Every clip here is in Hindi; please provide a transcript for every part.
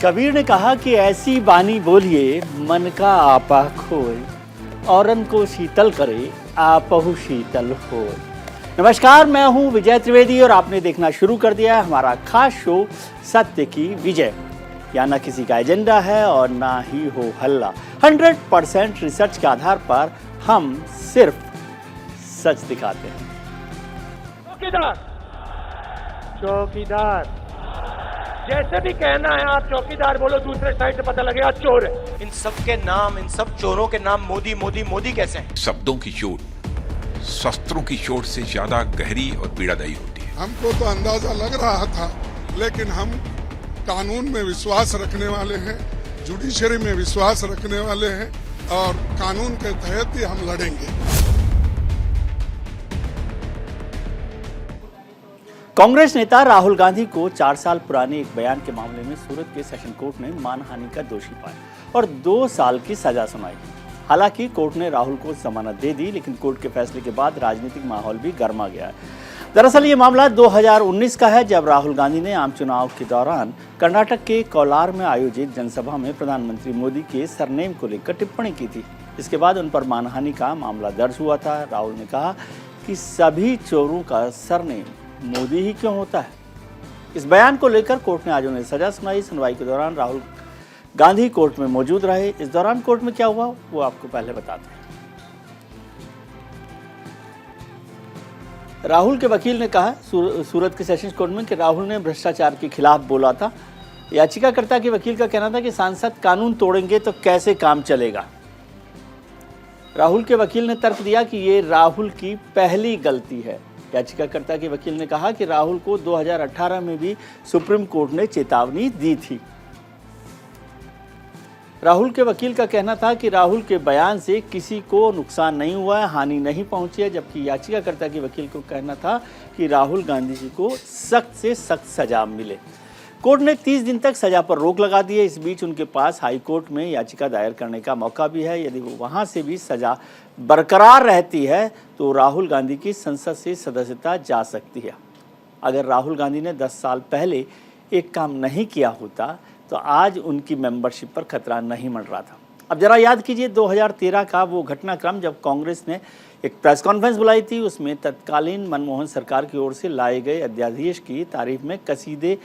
कबीर ने कहा कि ऐसी बानी बोलिए मन का आपा खोए, औरन को शीतल करे आपहु शीतल होए। नमस्कार, मैं हूं विजय त्रिवेदी और आपने देखना शुरू कर दिया है हमारा खास शो सत्य की विजय। यहाँ ना किसी का एजेंडा है और ना ही हो हल्ला। 100% रिसर्च के आधार पर हम सिर्फ सच दिखाते हैं। चौकीदार चौकीदार जैसे भी कहना है आप चौकीदार बोलो, दूसरे साइड से पता लगेगा चोर है। इन सब के नाम, इन सब चोरों के नाम मोदी मोदी मोदी कैसे हैं? शब्दों की चोट शस्त्रों की चोट से ज्यादा गहरी और पीड़ादायी होती है। हमको तो अंदाजा लग रहा था, लेकिन हम कानून में विश्वास रखने वाले हैं, जुडिशरी में विश्वास रखने वाले हैं और कानून के तहत ही हम लड़ेंगे। कांग्रेस नेता राहुल गांधी को 4 साल पुराने एक बयान के मामले में सूरत के सेशन कोर्ट ने मानहानि का दोषी पाया और 2 साल की सजा सुनाई। हालांकि कोर्ट ने राहुल को जमानत दे दी, लेकिन कोर्ट के फैसले के बाद राजनीतिक माहौल भी गर्मा गया है। दरअसल ये मामला 2019 का है, जब राहुल गांधी ने आम चुनाव के दौरान कर्नाटक के कोलार में आयोजित जनसभा में प्रधानमंत्री मोदी के सरनेम को लेकर टिप्पणी की थी। इसके बाद उन पर मानहानि का मामला दर्ज हुआ था। राहुल ने कहा कि सभी चोरों का सरनेम मोदी ही क्यों होता है। इस बयान को लेकर कोर्ट ने आज उन्हें सजा सुनाई। सुनवाई के दौरान राहुल गांधी कोर्ट में मौजूद रहे। इस दौरान कोर्ट में क्या हुआ वो आपको पहले बताते हैं। राहुल के वकील ने कहा सूरत के सेशंस कोर्ट में कि राहुल ने भ्रष्टाचार के खिलाफ बोला था। याचिकाकर्ता के वकील का कहना था कि सांसद कानून तोड़ेंगे तो कैसे काम चलेगा। राहुल के वकील ने तर्क दिया कि ये राहुल की पहली गलती है। याचिकाकर्ता के वकील ने कहा कि राहुल को 2018 में भी सुप्रीम कोर्ट ने चेतावनी दी थी। राहुल के वकील का कहना था कि राहुल के बयान से किसी को नुकसान नहीं हुआ है, हानि नहीं पहुंची है, जबकि याचिकाकर्ता के वकील को कहना था कि राहुल गांधी जी को सख्त से सख्त सजा मिले। कोर्ट ने 30 दिन तक सजा पर रोक लगा दी है। इस बीच उनके पास हाई कोर्ट में याचिका दायर करने का मौका भी है। यदि वो वहां से भी सजा बरकरार रहती है तो राहुल गांधी की संसद से सदस्यता जा सकती है। अगर राहुल गांधी ने 10 साल पहले एक काम नहीं किया होता तो आज उनकी मेंबरशिप पर खतरा नहीं मंडरा था। अब जरा याद कीजिए 2013 का वो घटनाक्रम जब कांग्रेस ने एक प्रेस कॉन्फ्रेंस बुलाई थी। उसमें तत्कालीन मनमोहन सरकार की ओर से लाए गए अध्यादेश की तारीफ में कसीदे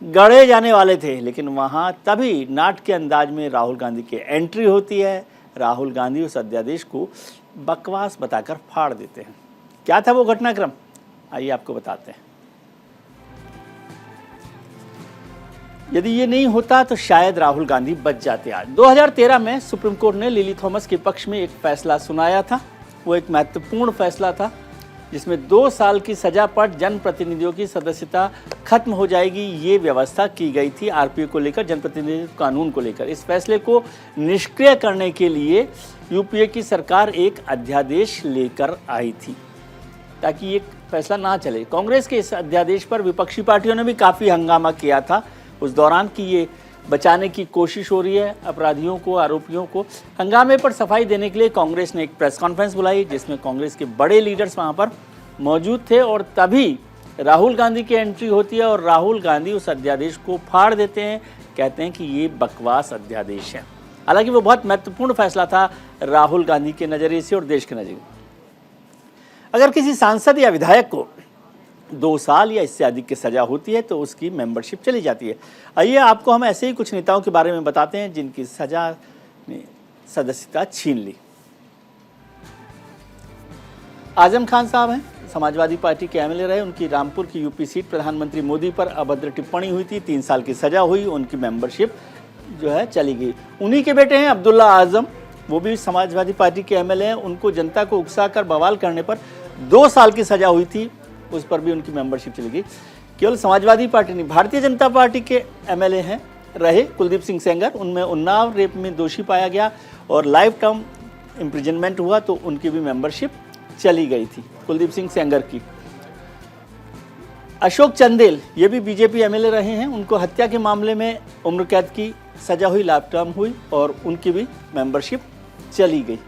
गढ़े जाने वाले थे, लेकिन वहाँ तभी नाट के अंदाज में राहुल गांधी की एंट्री होती है। राहुल गांधी उस अध्यादेश को बकवास बताकर फाड़ देते हैं। क्या था वो घटनाक्रम, आइए आपको बताते हैं। यदि ये नहीं होता तो शायद राहुल गांधी बच जाते आज। 2013 में सुप्रीम कोर्ट ने लिली थॉमस के पक्ष में एक फैसला सुनाया था। वो एक महत्वपूर्ण फैसला था जिसमें 2 साल की सजा पर जनप्रतिनिधियों की सदस्यता खत्म हो जाएगी, ये व्यवस्था की गई थी आरपीओ को लेकर, जनप्रतिनिधित्व कानून को लेकर। इस फैसले को निष्क्रिय करने के लिए यूपीए की सरकार एक अध्यादेश लेकर आई थी ताकि ये फैसला ना चले। कांग्रेस के इस अध्यादेश पर विपक्षी पार्टियों ने भी काफ़ी हंगामा किया था उस दौरान कि ये बचाने की कोशिश हो रही है अपराधियों को, आरोपियों को। हंगामे पर सफाई देने के लिए कांग्रेस ने एक प्रेस कॉन्फ्रेंस बुलाई जिसमें कांग्रेस के बड़े लीडर्स वहां पर मौजूद थे और तभी राहुल गांधी की एंट्री होती है और राहुल गांधी उस अध्यादेश को फाड़ देते हैं, कहते हैं कि ये बकवास अध्यादेश है। हालांकि वो बहुत महत्वपूर्ण फैसला था राहुल गांधी के नज़रिए से और देश के नज़रिए। अगर किसी सांसद या विधायक को 2 साल या इससे अधिक की सजा होती है तो उसकी मेंबरशिप चली जाती है। आइए आपको हम ऐसे ही कुछ नेताओं के बारे में बताते हैं जिनकी सजा ने सदस्यता छीन ली। आजम खान साहब हैं, समाजवादी पार्टी के एमएलए रहे। उनकी रामपुर की यूपी सीट प्रधानमंत्री मोदी पर अभद्र टिप्पणी हुई थी, 3 साल की सजा हुई, उनकी मेंबरशिप जो है चली गई। उन्हीं के बेटे हैं अब्दुल्ला आजम, वो भी समाजवादी पार्टी के एमएलए हैं। उनको जनता को उकसाकर बवाल करने पर 2 साल की सजा हुई थी, उस पर भी उनकी मेंबरशिप चली गई। केवल समाजवादी पार्टी नहीं, भारतीय जनता पार्टी के एमएलए हैं रहे कुलदीप सिंह सेंगर, उनमें उन्नाव रेप में दोषी पाया गया और लाइफ टर्म इम्प्रिजनमेंट हुआ तो उनकी भी मेंबरशिप चली गई थी कुलदीप सिंह सेंगर की। अशोक चंदेल ये भी बीजेपी एमएलए रहे हैं, उनको हत्या के मामले में उम्र कैद की सजा हुई, लाइफ टर्म हुई और उनकी भी मेंबरशिप चली गई।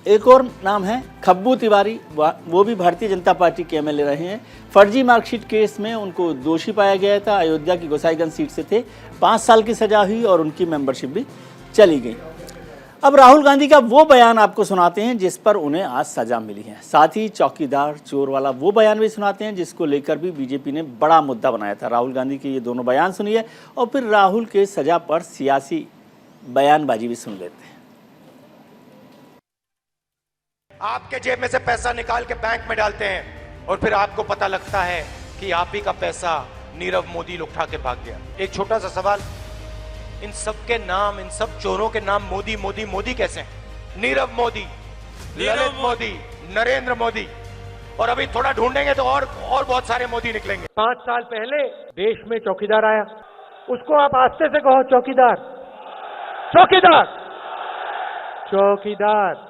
एक और नाम है खब्बू तिवारी, वो भी भारतीय जनता पार्टी के एमएलए रहे हैं। फर्जी मार्कशीट केस में उनको दोषी पाया गया था। अयोध्या की गोसाईगंज सीट से थे। 5 साल की सजा हुई और उनकी मेंबरशिप भी चली गई। अब राहुल गांधी का वो बयान आपको सुनाते हैं जिस पर उन्हें आज सजा मिली है। साथ ही चौकीदार चोर वाला वो बयान भी सुनाते हैं जिसको लेकर भी बीजेपी ने बड़ा मुद्दा बनाया था। राहुल गांधी के ये दोनों बयान सुनिए और फिर राहुल के सजा पर सियासी बयानबाजी भी सुन लेते हैं। आपके जेब में से पैसा निकाल के बैंक में डालते हैं और फिर आपको पता लगता है कि आप ही का पैसा नीरव मोदी उठा के भाग गया। एक छोटा सा सवाल, इन सब के नाम, इन सब चोरों के नाम मोदी मोदी मोदी कैसे हैं? नीरव मोदी, ललित मोदी, नरेंद्र मोदी, और अभी थोड़ा ढूंढेंगे तो और बहुत सारे मोदी निकलेंगे। 5 साल पहले देश में चौकीदार आया, उसको आप आस्ते से कहो चौकीदार, चौकीदार, चौकीदार।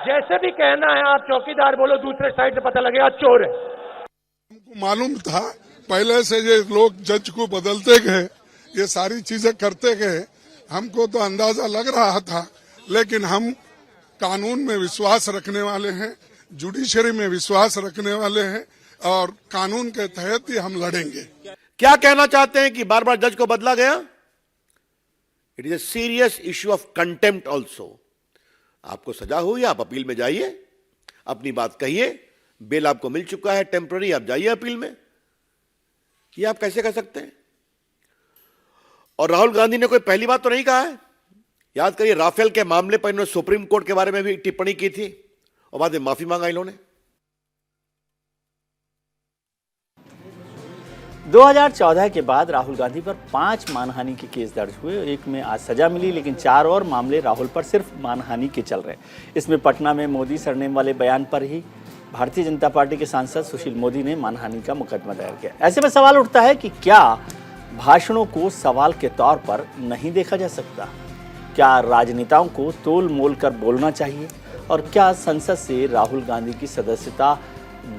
जैसे भी कहना है आप चौकीदार बोलो, दूसरे साइड से पता लगेगा चोर है। हमको मालूम था पहले से ये लोग जज को बदलते गए, ये सारी चीजें करते गए, हमको तो अंदाजा लग रहा था। लेकिन हम कानून में विश्वास रखने वाले हैं, जुडिशरी में विश्वास रखने वाले हैं और कानून के तहत ही हम लड़ेंगे। क्या कहना चाहते हैं कि बार बार जज को बदला गया? It is a serious issue of contempt also. आपको सजा हुई, आप अपील में जाइए, अपनी बात कहिए, बेल आपको मिल चुका है टेम्पररी, आप जाइए अपील में। ये आप कैसे कर सकते हैं? और राहुल गांधी ने कोई पहली बात तो नहीं कहा है। याद करिए, राफेल के मामले पर इन्होंने सुप्रीम कोर्ट के बारे में भी टिप्पणी की थी और बाद में माफी मांगा इन्होंने। 2014 के बाद राहुल गांधी पर 5 मानहानि के केस दर्ज हुए। एक में आज सजा मिली, लेकिन 4 और मामले राहुल पर सिर्फ मानहानि के चल रहे। इसमें पटना में मोदी सरनेम वाले बयान पर ही भारतीय जनता पार्टी के सांसद सुशील मोदी ने मानहानि का मुकदमा दायर किया। ऐसे में सवाल उठता है कि क्या भाषणों को सवाल के तौर पर नहीं देखा जा सकता? क्या राजनेताओं को तोल मोल कर बोलना चाहिए? और क्या संसद से राहुल गांधी की सदस्यता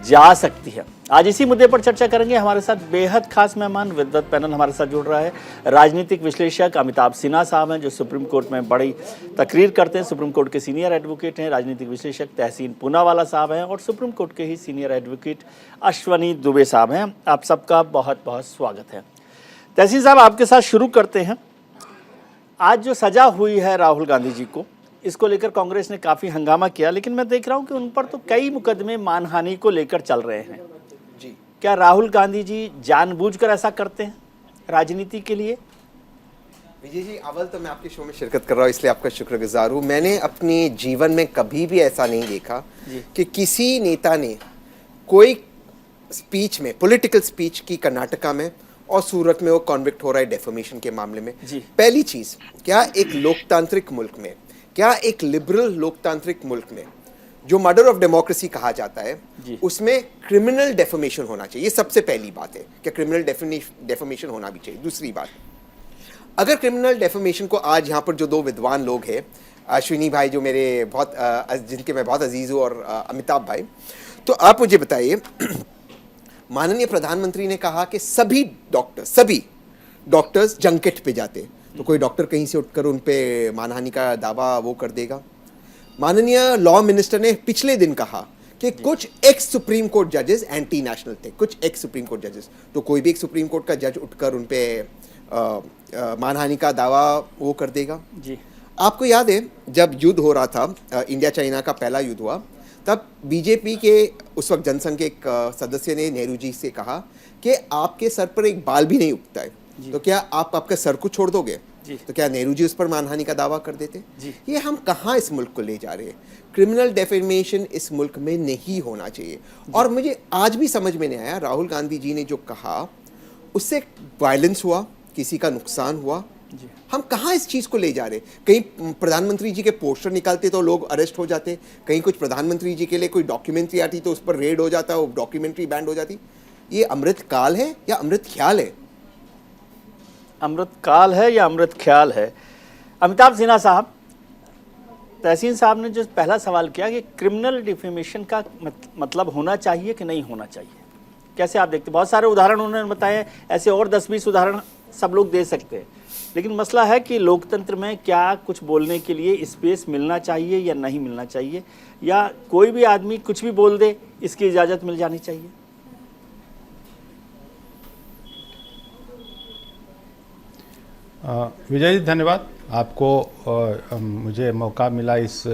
जा सकती है? आज इसी मुद्दे पर चर्चा करेंगे। हमारे साथ बेहद खास मेहमान, विद्वत पैनल हमारे साथ जुड़ रहा है। राजनीतिक विश्लेषक अमिताभ सिन्हा साहब हैं जो सुप्रीम कोर्ट में बड़ी तकरीर करते हैं, सुप्रीम कोर्ट के सीनियर एडवोकेट हैं। राजनीतिक विश्लेषक तहसीन पूनावाला साहब हैं और सुप्रीम कोर्ट के ही सीनियर एडवोकेट अश्वनी दुबे साहब हैं। आप सबका बहुत बहुत स्वागत है। तहसीन साहब, आपके साथ शुरू करते हैं। आज जो सजा हुई है राहुल गांधी जी को, इसको लेकर कांग्रेस ने काफ़ी हंगामा किया, लेकिन मैं देख रहा हूं कि उन पर तो कई मुकदमे मानहानि को लेकर चल रहे हैं जी। क्या राहुल गांधी जी जानबूझकर ऐसा करते हैं राजनीति के लिए? विजय जी, अव्वल तो मैं आपके शो में शिरकत कर रहा हूँ, इसलिए आपका शुक्रगुजार हूँ। मैंने अपने जीवन में कभी भी ऐसा नहीं देखा कि किसी नेता ने कोई स्पीच में, पॉलिटिकल स्पीच की कर्नाटका में और सूरत में वो कॉन्विक्ट हो रहा है डेफेमेशन के मामले में। पहली चीज, क्या एक लोकतांत्रिक मुल्क में, क्या एक लिबरल लोकतांत्रिक मुल्क में जो मर्डर ऑफ डेमोक्रेसी कहा जाता है, उसमें क्रिमिनल डेफेमेशन होना चाहिए? ये सबसे पहली बात है कि क्रिमिनल डेफेमेशन होना भी चाहिए। दूसरी बात, अगर क्रिमिनल डेफेमेशन को आज यहाँ पर जो 2 विद्वान लोग हैं, अश्विनी भाई जो मेरे बहुत जिनके मैं बहुत अजीज हूँ, और अमिताभ भाई, तो आप मुझे बताइए, माननीय प्रधानमंत्री ने कहा कि सभी डॉक्टर्स जंकेट पे जाते, तो कोई डॉक्टर कहीं से उठकर उन पे मानहानि का दावा वो कर देगा। माननीय लॉ मिनिस्टर ने पिछले दिन कहा कि कुछ एक्स सुप्रीम कोर्ट जजेस एंटी नेशनल थे, कुछ एक्स सुप्रीम कोर्ट जजेस, तो कोई भी एक सुप्रीम कोर्ट का जज उठकर उन पे मानहानि का दावा वो कर देगा जी। आपको याद है जब युद्ध हो रहा था, इंडिया चाइना का पहला युद्ध हुआ, तब बीजेपी के उस वक्त जनसंघ के एक सदस्य ने नेहरू जी से कहा कि आपके सर पर एक बाल भी नहीं उगता है, तो क्या आप आपके सर को छोड़ दोगे? तो क्या नेहरू जी उस पर मानहानि का दावा कर देते? ये हम कहाँ इस मुल्क को ले जा रहे हैं? क्रिमिनल डेफेमेशन इस मुल्क में नहीं होना चाहिए। और मुझे आज भी समझ में नहीं आया, राहुल गांधी जी ने जो कहा उससे वायलेंस हुआ, किसी का नुकसान हुआ, हम कहाँ इस चीज़ को ले जा रहे? कहीं प्रधानमंत्री जी के पोस्टर निकालते तो लोग अरेस्ट हो जाते, कहीं कुछ प्रधानमंत्री जी के लिए कोई डॉक्यूमेंट्री आती तो उस पर रेड हो जाता, वो डॉक्यूमेंट्री बैंड हो जाती। ये अमृत काल है या अमृत ख्याल है? अमृत काल है या अमृत ख्याल है? अमिताभ सिन्हा साहब, तहसीन साहब ने जो पहला सवाल किया कि क्रिमिनल डिफेमेशन का मतलब होना चाहिए कि नहीं होना चाहिए, कैसे आप देखते? बहुत सारे उदाहरण उन्होंने बताए, ऐसे और 10-20 उदाहरण सब लोग दे सकते हैं, लेकिन मसला है कि लोकतंत्र में क्या कुछ बोलने के लिए स्पेस मिलना चाहिए या नहीं मिलना चाहिए, या कोई भी आदमी कुछ भी बोल दे, इसकी इजाज़त मिल जानी चाहिए। विजय जी धन्यवाद आपको, मुझे मौका मिला इस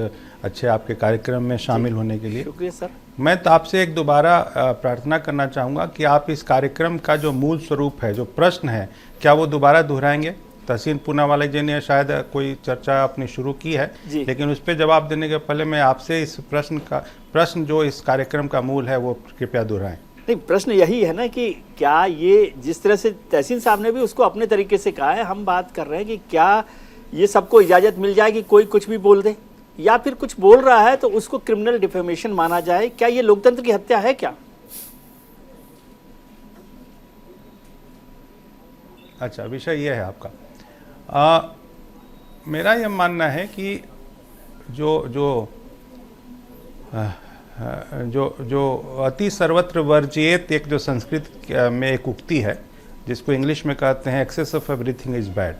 अच्छे आपके कार्यक्रम में शामिल होने के लिए। शुक्रिया सर। मैं तो आपसे एक दोबारा प्रार्थना करना चाहूँगा कि आप इस कार्यक्रम का जो मूल स्वरूप है, जो प्रश्न है, क्या वो दोबारा दोहराएंगे? तहसीन पूनावाला जी ने शायद कोई चर्चा अपनी शुरू की है, लेकिन उस पर जवाब देने के पहले मैं आपसे इस प्रश्न जो इस कार्यक्रम का मूल है वो कृपया दोहराएं। नहीं, प्रश्न यही है ना कि क्या ये जिस तरह से तहसीन साहब ने भी उसको अपने तरीके से कहा है, हम बात कर रहे हैं कि क्या ये सबको इजाज़त मिल जाए कि कोई कुछ भी बोल दे, या फिर कुछ बोल रहा है तो उसको क्रिमिनल डिफेमेशन माना जाए? क्या ये लोकतंत्र की हत्या है क्या? अच्छा, विषय ये है आपका। मेरा यह मानना है कि जो अति सर्वत्र वर्जिएत एक जो संस्कृत में एक उक्ति है, जिसको इंग्लिश में कहते हैं excess of everything is bad.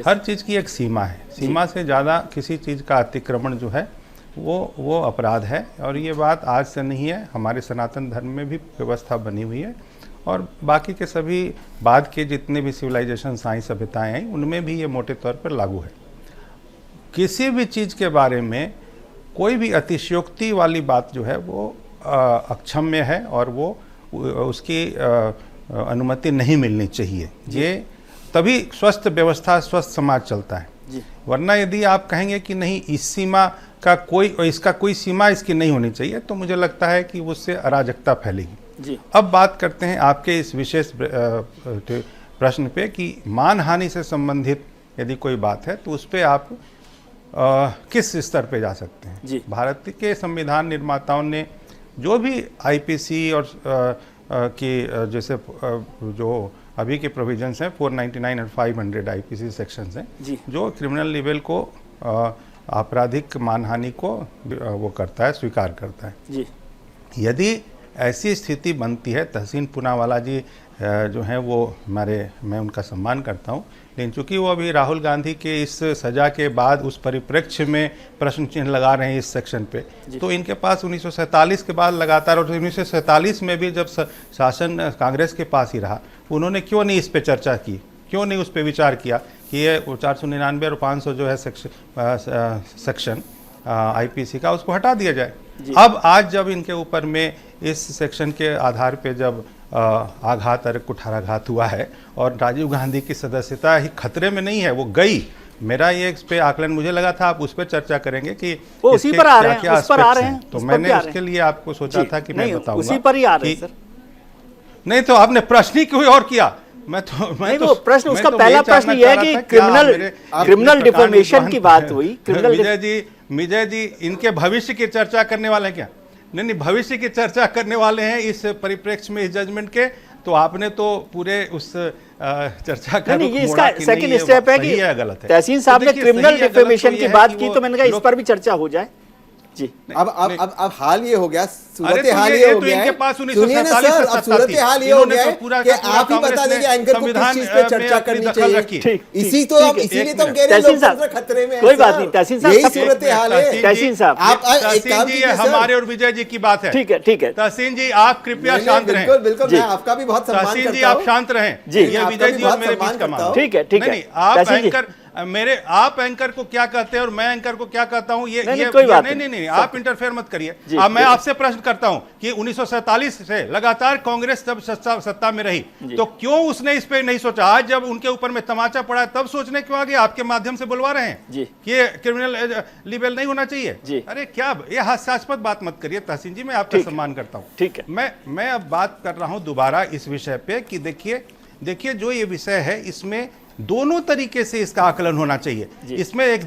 हर चीज़ की एक सीमा है, सीमा से ज़्यादा किसी चीज़ का अतिक्रमण जो है वो अपराध है। और ये बात आज से नहीं है, हमारे सनातन धर्म में भी व्यवस्था बनी हुई है, और बाकी के सभी बाद के जितने भी सिविलाइजेशन साइंस सभ्यताएं हैं उनमें भी ये मोटे तौर पर लागू है। किसी भी चीज़ के बारे में कोई भी अतिशयोक्ति वाली बात जो है वो अक्षम्य है, और वो उसकी अनुमति नहीं मिलनी चाहिए। ये तभी स्वस्थ व्यवस्था, स्वस्थ समाज चलता है। वरना यदि आप कहेंगे कि नहीं, इस सीमा का इसका कोई सीमा इसकी नहीं होनी चाहिए, तो मुझे लगता है कि उससे अराजकता फैलेगी। अब बात करते हैं आपके इस विशेष प्रश्न पे कि मानहानि से संबंधित यदि कोई बात है तो उस पर आप किस स्तर पे जा सकते हैं। भारत के संविधान निर्माताओं ने जो भी आईपीसी और की जैसे जो अभी के प्रोविजंस हैं 499 और 500 आईपीसी सेक्शंस हैं, जो क्रिमिनल लिबेल को आपराधिक मानहानि को वो करता है, स्वीकार करता है। यदि ऐसी स्थिति बनती है, तहसीन पूनावाला जी जो हैं वो मैं उनका सम्मान करता हूँ, लेकिन चूंकि वो अभी राहुल गांधी के इस सज़ा के बाद उस परिप्रेक्ष्य में प्रश्न चिन्ह लगा रहे हैं इस सेक्शन पे, तो इनके पास 1947 के बाद लगातार, और 1947 में भी जब शासन कांग्रेस के पास ही रहा, उन्होंने क्यों नहीं इस पे चर्चा की, क्यों नहीं उस पर विचार किया कि ये 499 और 500 जो है सेक्शन आईपीसी का, उसको हटा दिया जाए। अब आज जब इनके ऊपर में इस सेक्शन के आधार पे जब आघात और कुठाराघात हुआ है, और राजीव गांधी की सदस्यता ही खतरे में नहीं है, वो गई। मेरा ये इस पे आकलन, मुझे लगा था आप उस पर चर्चा करेंगे कि वो उसी पर आ रहे हैं, उस पर आ रहे हैं, तो मैंने उसके लिए आपको सोचा था कि मैं बताऊंगा, उसी पर ही आ रहे हैं सर। नहीं तो आपने प्रश्न ही कोई और किया। वो प्रश्न, उसका पहला प्रश्न ये है कि क्रिमिनल डिफेमेशन की बात हुई। विजय जी इनके भविष्य की चर्चा करने वाले हैं क्या? नहीं, भविष्य की चर्चा करने वाले हैं इस परिप्रेक्ष्य में, इस जजमेंट के। तो आपने तो पूरे उस चर्चा का नहीं, ये इसका सेकंड स्टेप है कि तहसीन साहब ने क्रिमिनल डिफेमेशन की बात की, तो मैंने कहा इस पर भी चर्चा हो जाए। जी, अब हाल ये हो गया, सूरत हाल ये हो गया है, सुनिए ना सर, अब सूरत हाल ये हो गया है कि आप ही बता दें कि एंकर को किस चीज पे चर्चा करनी चाहिए। इसीलिए तो हम कह रहे हैं लोकतंत्र खतरे में है। कोई बात नहीं, तहसीन साहब, यही सूरत हाल है। तहसीन साहब, आप एक काम कीजिए, हमारे और विजय जी की बात है। ठीक है, ठीक है। तहसीन जी आप कृपया शांत रहें। बिल्कुल बिल्कुल, मैं आपका भी बहुत सम्मान करता हूं। तहसीन जी आप शांत रहें। जी, ये विजय जी और मेरे बीच का मामला। ठीक है, ठीक है। आप एंकर को क्या कहते हैं और मैं एंकर को क्या कहता हूं, ये कोई बात नहीं, आप इंटरफेयर मत करिए। अब मैं आपसे प्रश्न करता हूं कि 1947 से लगातार कांग्रेस जब सत्ता में रही, तो क्यों उसने इस पे नहीं सोचा? आज जब उनके ऊपर में तमाचा पड़ा है, तब सोचने क्यों आगे? आपके माध्यम से बुलवा रहे हैं कि ये क्रिमिनल लिबेल नहीं होना चाहिए। अरे क्या ये हास्यास्पद बात मत करिए तहसीन जी, मैं आपका सम्मान करता हूं। ठीक है, मैं अब बात कर रहा हूं दोबारा इस विषय पे कि देखिए जो ये विषय है, इसमें दोनों तरीके से इसका आकलन होना चाहिए। इसमें एक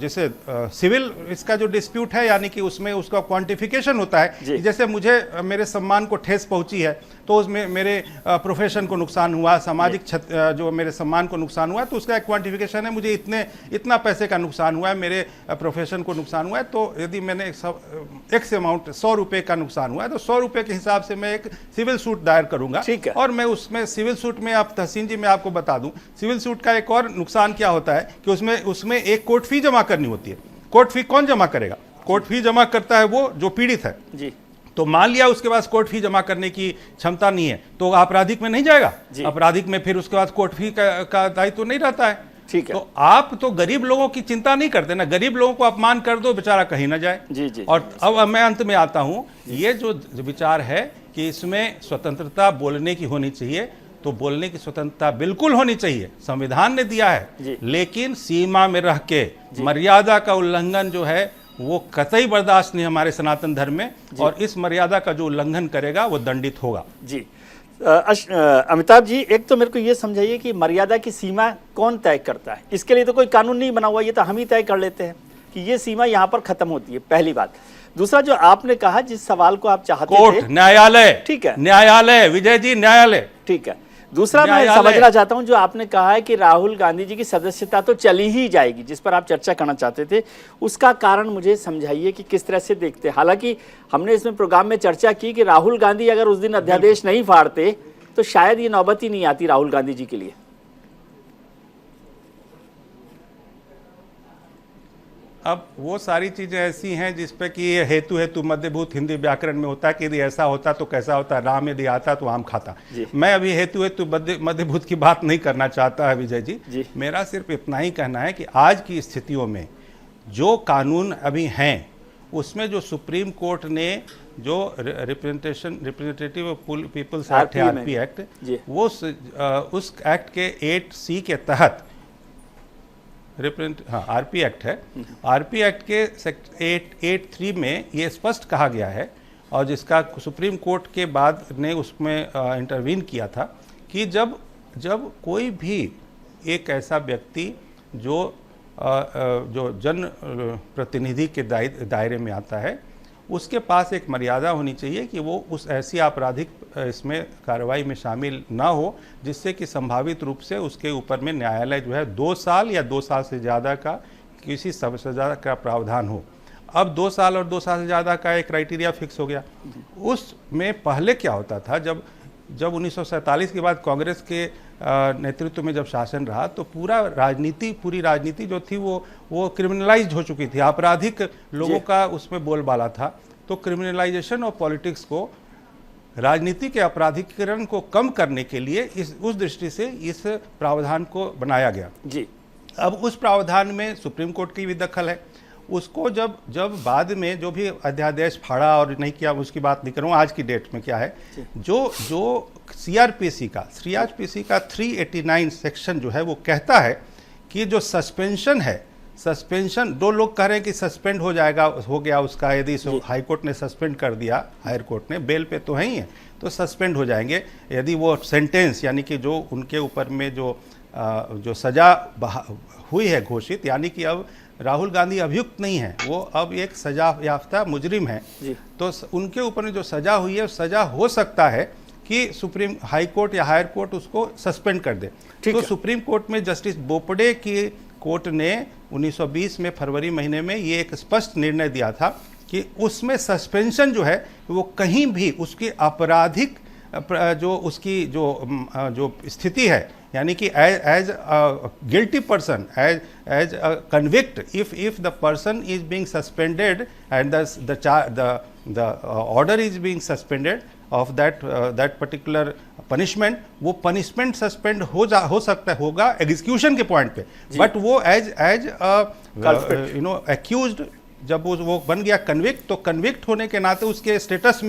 जैसे सिविल इसका जो डिस्प्यूट है, यानी कि उसमें उसका क्वांटिफिकेशन होता है कि जैसे मुझे मेरे सम्मान को ठेस पहुंची है तो उसमें मेरे प्रोफेशन को नुकसान हुआ, सामाजिक जो मेरे सम्मान को नुकसान हुआ, तो उसका एक क्वांटिफिकेशन है, मुझे इतना पैसे का नुकसान हुआ है, मेरे प्रोफेशन को नुकसान हुआ है। तो यदि मैंने एक्स अमाउंट 100 रुपए का नुकसान हुआ है तो 100 रुपए के हिसाब से मैं एक सिविल सूट दायर करूंगा। और मैं उसमें सिविल सूट में, आप तहसीन जी मैं आपको बता दूं, सिविल सूट का एक और नुकसान क्या होता है कि उसमें एक कोर्ट फी जमा करनी होती है। कोर्ट फी कौन जमा करेगा? कोर्ट फी जमा करता है वो जो पीड़ित है जी। तो मान लिया उसके पास कोर्ट फी जमा करने की क्षमता नहीं है तो आपराधिक में नहीं जाएगा। आपराधिक में फिर उसके बाद कोर्ट फी का दायित्व तो नहीं रहता है। ठीक है। तो आप तो गरीब लोगों की चिंता नहीं करते ना, गरीब लोगों को अपमान कर दो, बेचारा कहीं ना जाए। जी। और अब मैं अंत में आता हूं, ये जो विचार है कि इसमें स्वतंत्रता बोलने की होनी चाहिए, तो बोलने की स्वतंत्रता बिल्कुल होनी चाहिए, संविधान ने दिया है, लेकिन सीमा में रह के मर्यादा का उल्लंघन जो है वो कतई बर्दाश्त नहीं हमारे सनातन धर्म में, और इस मर्यादा का जो उल्लंघन करेगा वो दंडित होगा। जी अमिताभ जी, एक तो मेरे को ये समझाइए कि मर्यादा की सीमा कौन तय करता है? इसके लिए तो कोई कानून नहीं बना हुआ, ये तो हम ही तय कर लेते हैं कि ये सीमा यहाँ पर खत्म होती है, पहली बात। दूसरा, जो आपने कहा जिस सवाल को आप चाहते थे, कोर्ट, न्यायालय, ठीक है, न्यायालय, विजय जी न्यायालय, ठीक है। दूसरा मैं समझना चाहता हूं, जो आपने कहा है कि राहुल गांधी जी की सदस्यता तो चली ही जाएगी, जिस पर आप चर्चा करना चाहते थे, उसका कारण मुझे समझाइए कि किस तरह से देखते हैं। हालांकि हमने इसमें प्रोग्राम में चर्चा की कि राहुल गांधी अगर उस दिन अध्यादेश नहीं फाड़ते तो शायद ये नौबत ही नहीं आती राहुल गांधी जी के लिए। अब वो सारी चीजें ऐसी हैं जिसपे कि ये हेतु मध्यभूत हिंदी व्याकरण में होता है कि यदि ऐसा होता तो कैसा होता, राम यदि आता तो आम खाता। मैं अभी हेतु मध्यभूत की बात नहीं करना चाहता है विजय जी। मेरा सिर्फ इतना ही कहना है कि आज की स्थितियों में जो कानून अभी हैं उसमें जो सुप्रीम कोर्ट ने जो रिप्रेजेंटेटिव पीपल्स एक्ट है, आरपी एक्ट, वो उस एक्ट के 8C के तहत आरपी एक्ट है, आरपी एक्ट के सेक्शन 883 में ये स्पष्ट कहा गया है, और जिसका सुप्रीम कोर्ट के बाद ने उसमें इंटरवीन किया था कि जब कोई भी एक ऐसा व्यक्ति जो जन प्रतिनिधि के दायरे में आता है, उसके पास एक मर्यादा होनी चाहिए कि वो उस ऐसी आपराधिक इसमें कार्रवाई में शामिल ना हो जिससे कि संभावित रूप से उसके ऊपर में न्यायालय जो है 2 साल या 2 साल से ज़्यादा का किसी सजा का प्रावधान हो। अब 2 साल और 2 साल से ज़्यादा का एक क्राइटेरिया फिक्स हो गया। उसमें पहले क्या होता था, जब 1947 के बाद कांग्रेस के नेतृत्व में जब शासन रहा तो पूरी राजनीति जो थी वो क्रिमिनलाइज्ड हो चुकी थी, आपराधिक लोगों का उसमें बोलबाला था। तो क्रिमिनलाइजेशन ऑफ पॉलिटिक्स को, राजनीति के अपराधीकरण को कम करने के लिए उस दृष्टि से इस प्रावधान को बनाया गया जी। अब उस प्रावधान में सुप्रीम कोर्ट की भी दखल है। उसको जब बाद में जो भी अध्यादेश फाड़ा और नहीं किया, उसकी बात नहीं करूँगा, आज की डेट में क्या है, जो सीआरपीसी का 389 सेक्शन जो है वो कहता है कि जो सस्पेंशन है, सस्पेंशन 2 लोग कह रहे हैं कि सस्पेंड हो गया उसका, यदि हाई कोर्ट ने सस्पेंड कर दिया, हायर कोर्ट ने, बेल पे तो है ही है, तो सस्पेंड हो जाएंगे यदि वो सेंटेंस, यानी कि जो उनके ऊपर में जो सजा हुई है घोषित, यानी कि अब राहुल गांधी अभियुक्त नहीं है, वो अब एक सजा याफ्ता मुजरिम है, तो उनके ऊपर में जो सजा हुई है, सजा हो सकता है कि सुप्रीम हाई कोर्ट या हायर कोर्ट उसको सस्पेंड कर दे। तो सुप्रीम कोर्ट में जस्टिस बोपडे की कोर्ट ने 1920 में फरवरी महीने में ये एक स्पष्ट निर्णय दिया था कि उसमें सस्पेंशन जो है वो कहीं भी उसकी आपराधिक जो उसकी जो स्थिति है, यानी कि as guilty person, as convict, if the person is being suspended and the order is being suspended of that particular punishment, वो पनिशमेंट सस्पेंड हो सकता होगा एग्जीक्यूशन के पॉइंट पे, बट वो एज एक्यूज्ड जब वो बन गया कन्विक्ट, तो कन्विक्ट होने के नाते उसके स्टेटस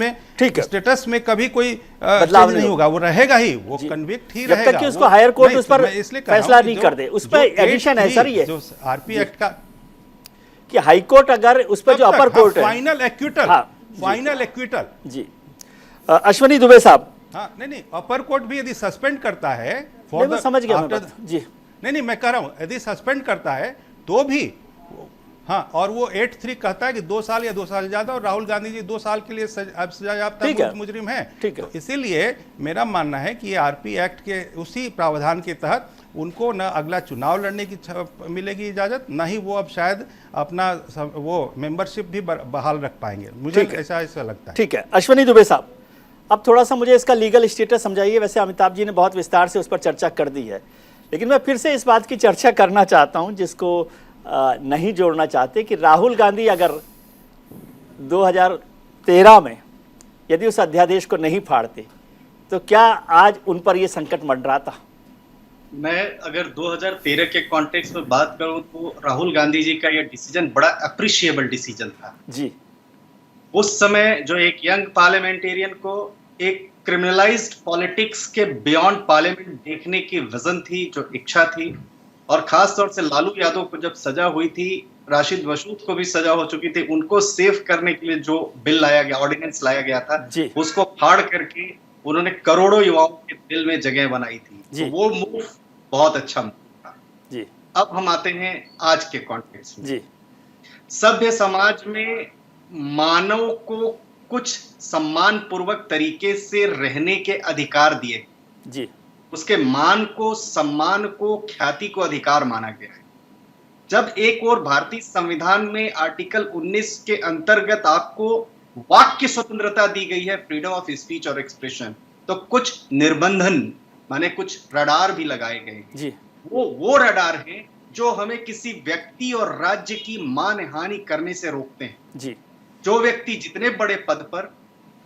में कभी कोई बदलाव नहीं होगा, वो रहेगा ही, वो कन्विक्ट ही रहेगा, जब तक कि उसको हायर कोर्ट उस पर फैसला नहीं कर दे। उस पर एडिशन है सर, ये जो आरपी एक्ट का कि हाई कोर्ट अगर उस पर जो अपर कोर्ट है, फाइनल एक्विटल जी। अश्वनी दुबे साहब, हाँ नहीं, अपर कोर्ट भी यदि सस्पेंड करता है समझ गया जी, नहीं मैं कह रहा हूं यदि सस्पेंड करता है तो भी, हाँ, और वो 8(3) कहता है कि 2 साल या 2 साल ज्यादा, और राहुल गांधी जी 2 साल के लिए सजायाफ्ता मुजरिम है। तो इसीलिए मेरा मानना है कि ये आरपी एक्ट के उसी प्रावधान के तहत उनको न अगला चुनाव लड़ने की मिलेगी इजाजत, न ही वो अब शायद अपना वो मेंबरशिप भी बहाल रख पाएंगे, मुझे ऐसा लगता है। ठीक है, अश्वनी दुबे साहब, अब थोड़ा सा मुझे इसका लीगल स्टेटस समझाइए। वैसे अमिताभ जी ने बहुत विस्तार से उस पर चर्चा कर दी है, लेकिन मैं फिर से इस बात की चर्चा करना चाहता हूं जिसको नहीं जोड़ना चाहते कि राहुल गांधी अगर 2013 में यदि उस अध्यादेश को नहीं फाड़ते तो क्या आज उन पर यह संकट मंडराता? मैं अगर 2013 के कॉन्टेक्स्ट में बात करूं तो राहुल गांधी जी का यह डिसीजन बड़ा अप्रिशिएबल डिसीजन था जी। उस समय जो एक यंग पार्लियामेंटेरियन को एक क्रिमिनलाइज्ड पॉलिटिक्स के बियॉन्ड पार्लियामेंट देखने की विजन थी, जो इच्छा थी, और खास तौर से लालू यादव को जब सजा हुई थी, राशिद मसूद को भी सजा हो चुकी थी, उनको सेव करने के लिए जो बिल लाया गया, ऑर्डिनेंस लाया गया था, उसको फाड़ करके उन्होंने करोड़ों युवाओं के दिल में जगह बनाई थी। तो वो मूव बहुत अच्छा मूव था जी। अब हम आते हैं आज के कॉन्टेक्स्ट में जी। सभ्य समाज में मानव को कुछ सम्मान पूर्वक तरीके से रहने के अधिकार दिए जी। उसके मान को, सम्मान को, ख्याति को अधिकार माना गया है। जब एक और भारतीय संविधान में आर्टिकल 19 के अंतर्गत आपको वाक्य स्वतंत्रता दी गई है, फ्रीडम ऑफ स्पीच और एक्सप्रेशन, तो कुछ निर्बंधन माने कुछ रडार भी लगाए गए जी। वो रडार हैं जो हमें किसी व्यक्ति और राज्य की मान हानि करने से रोकते हैं जी। जो व्यक्ति जितने बड़े पद पर,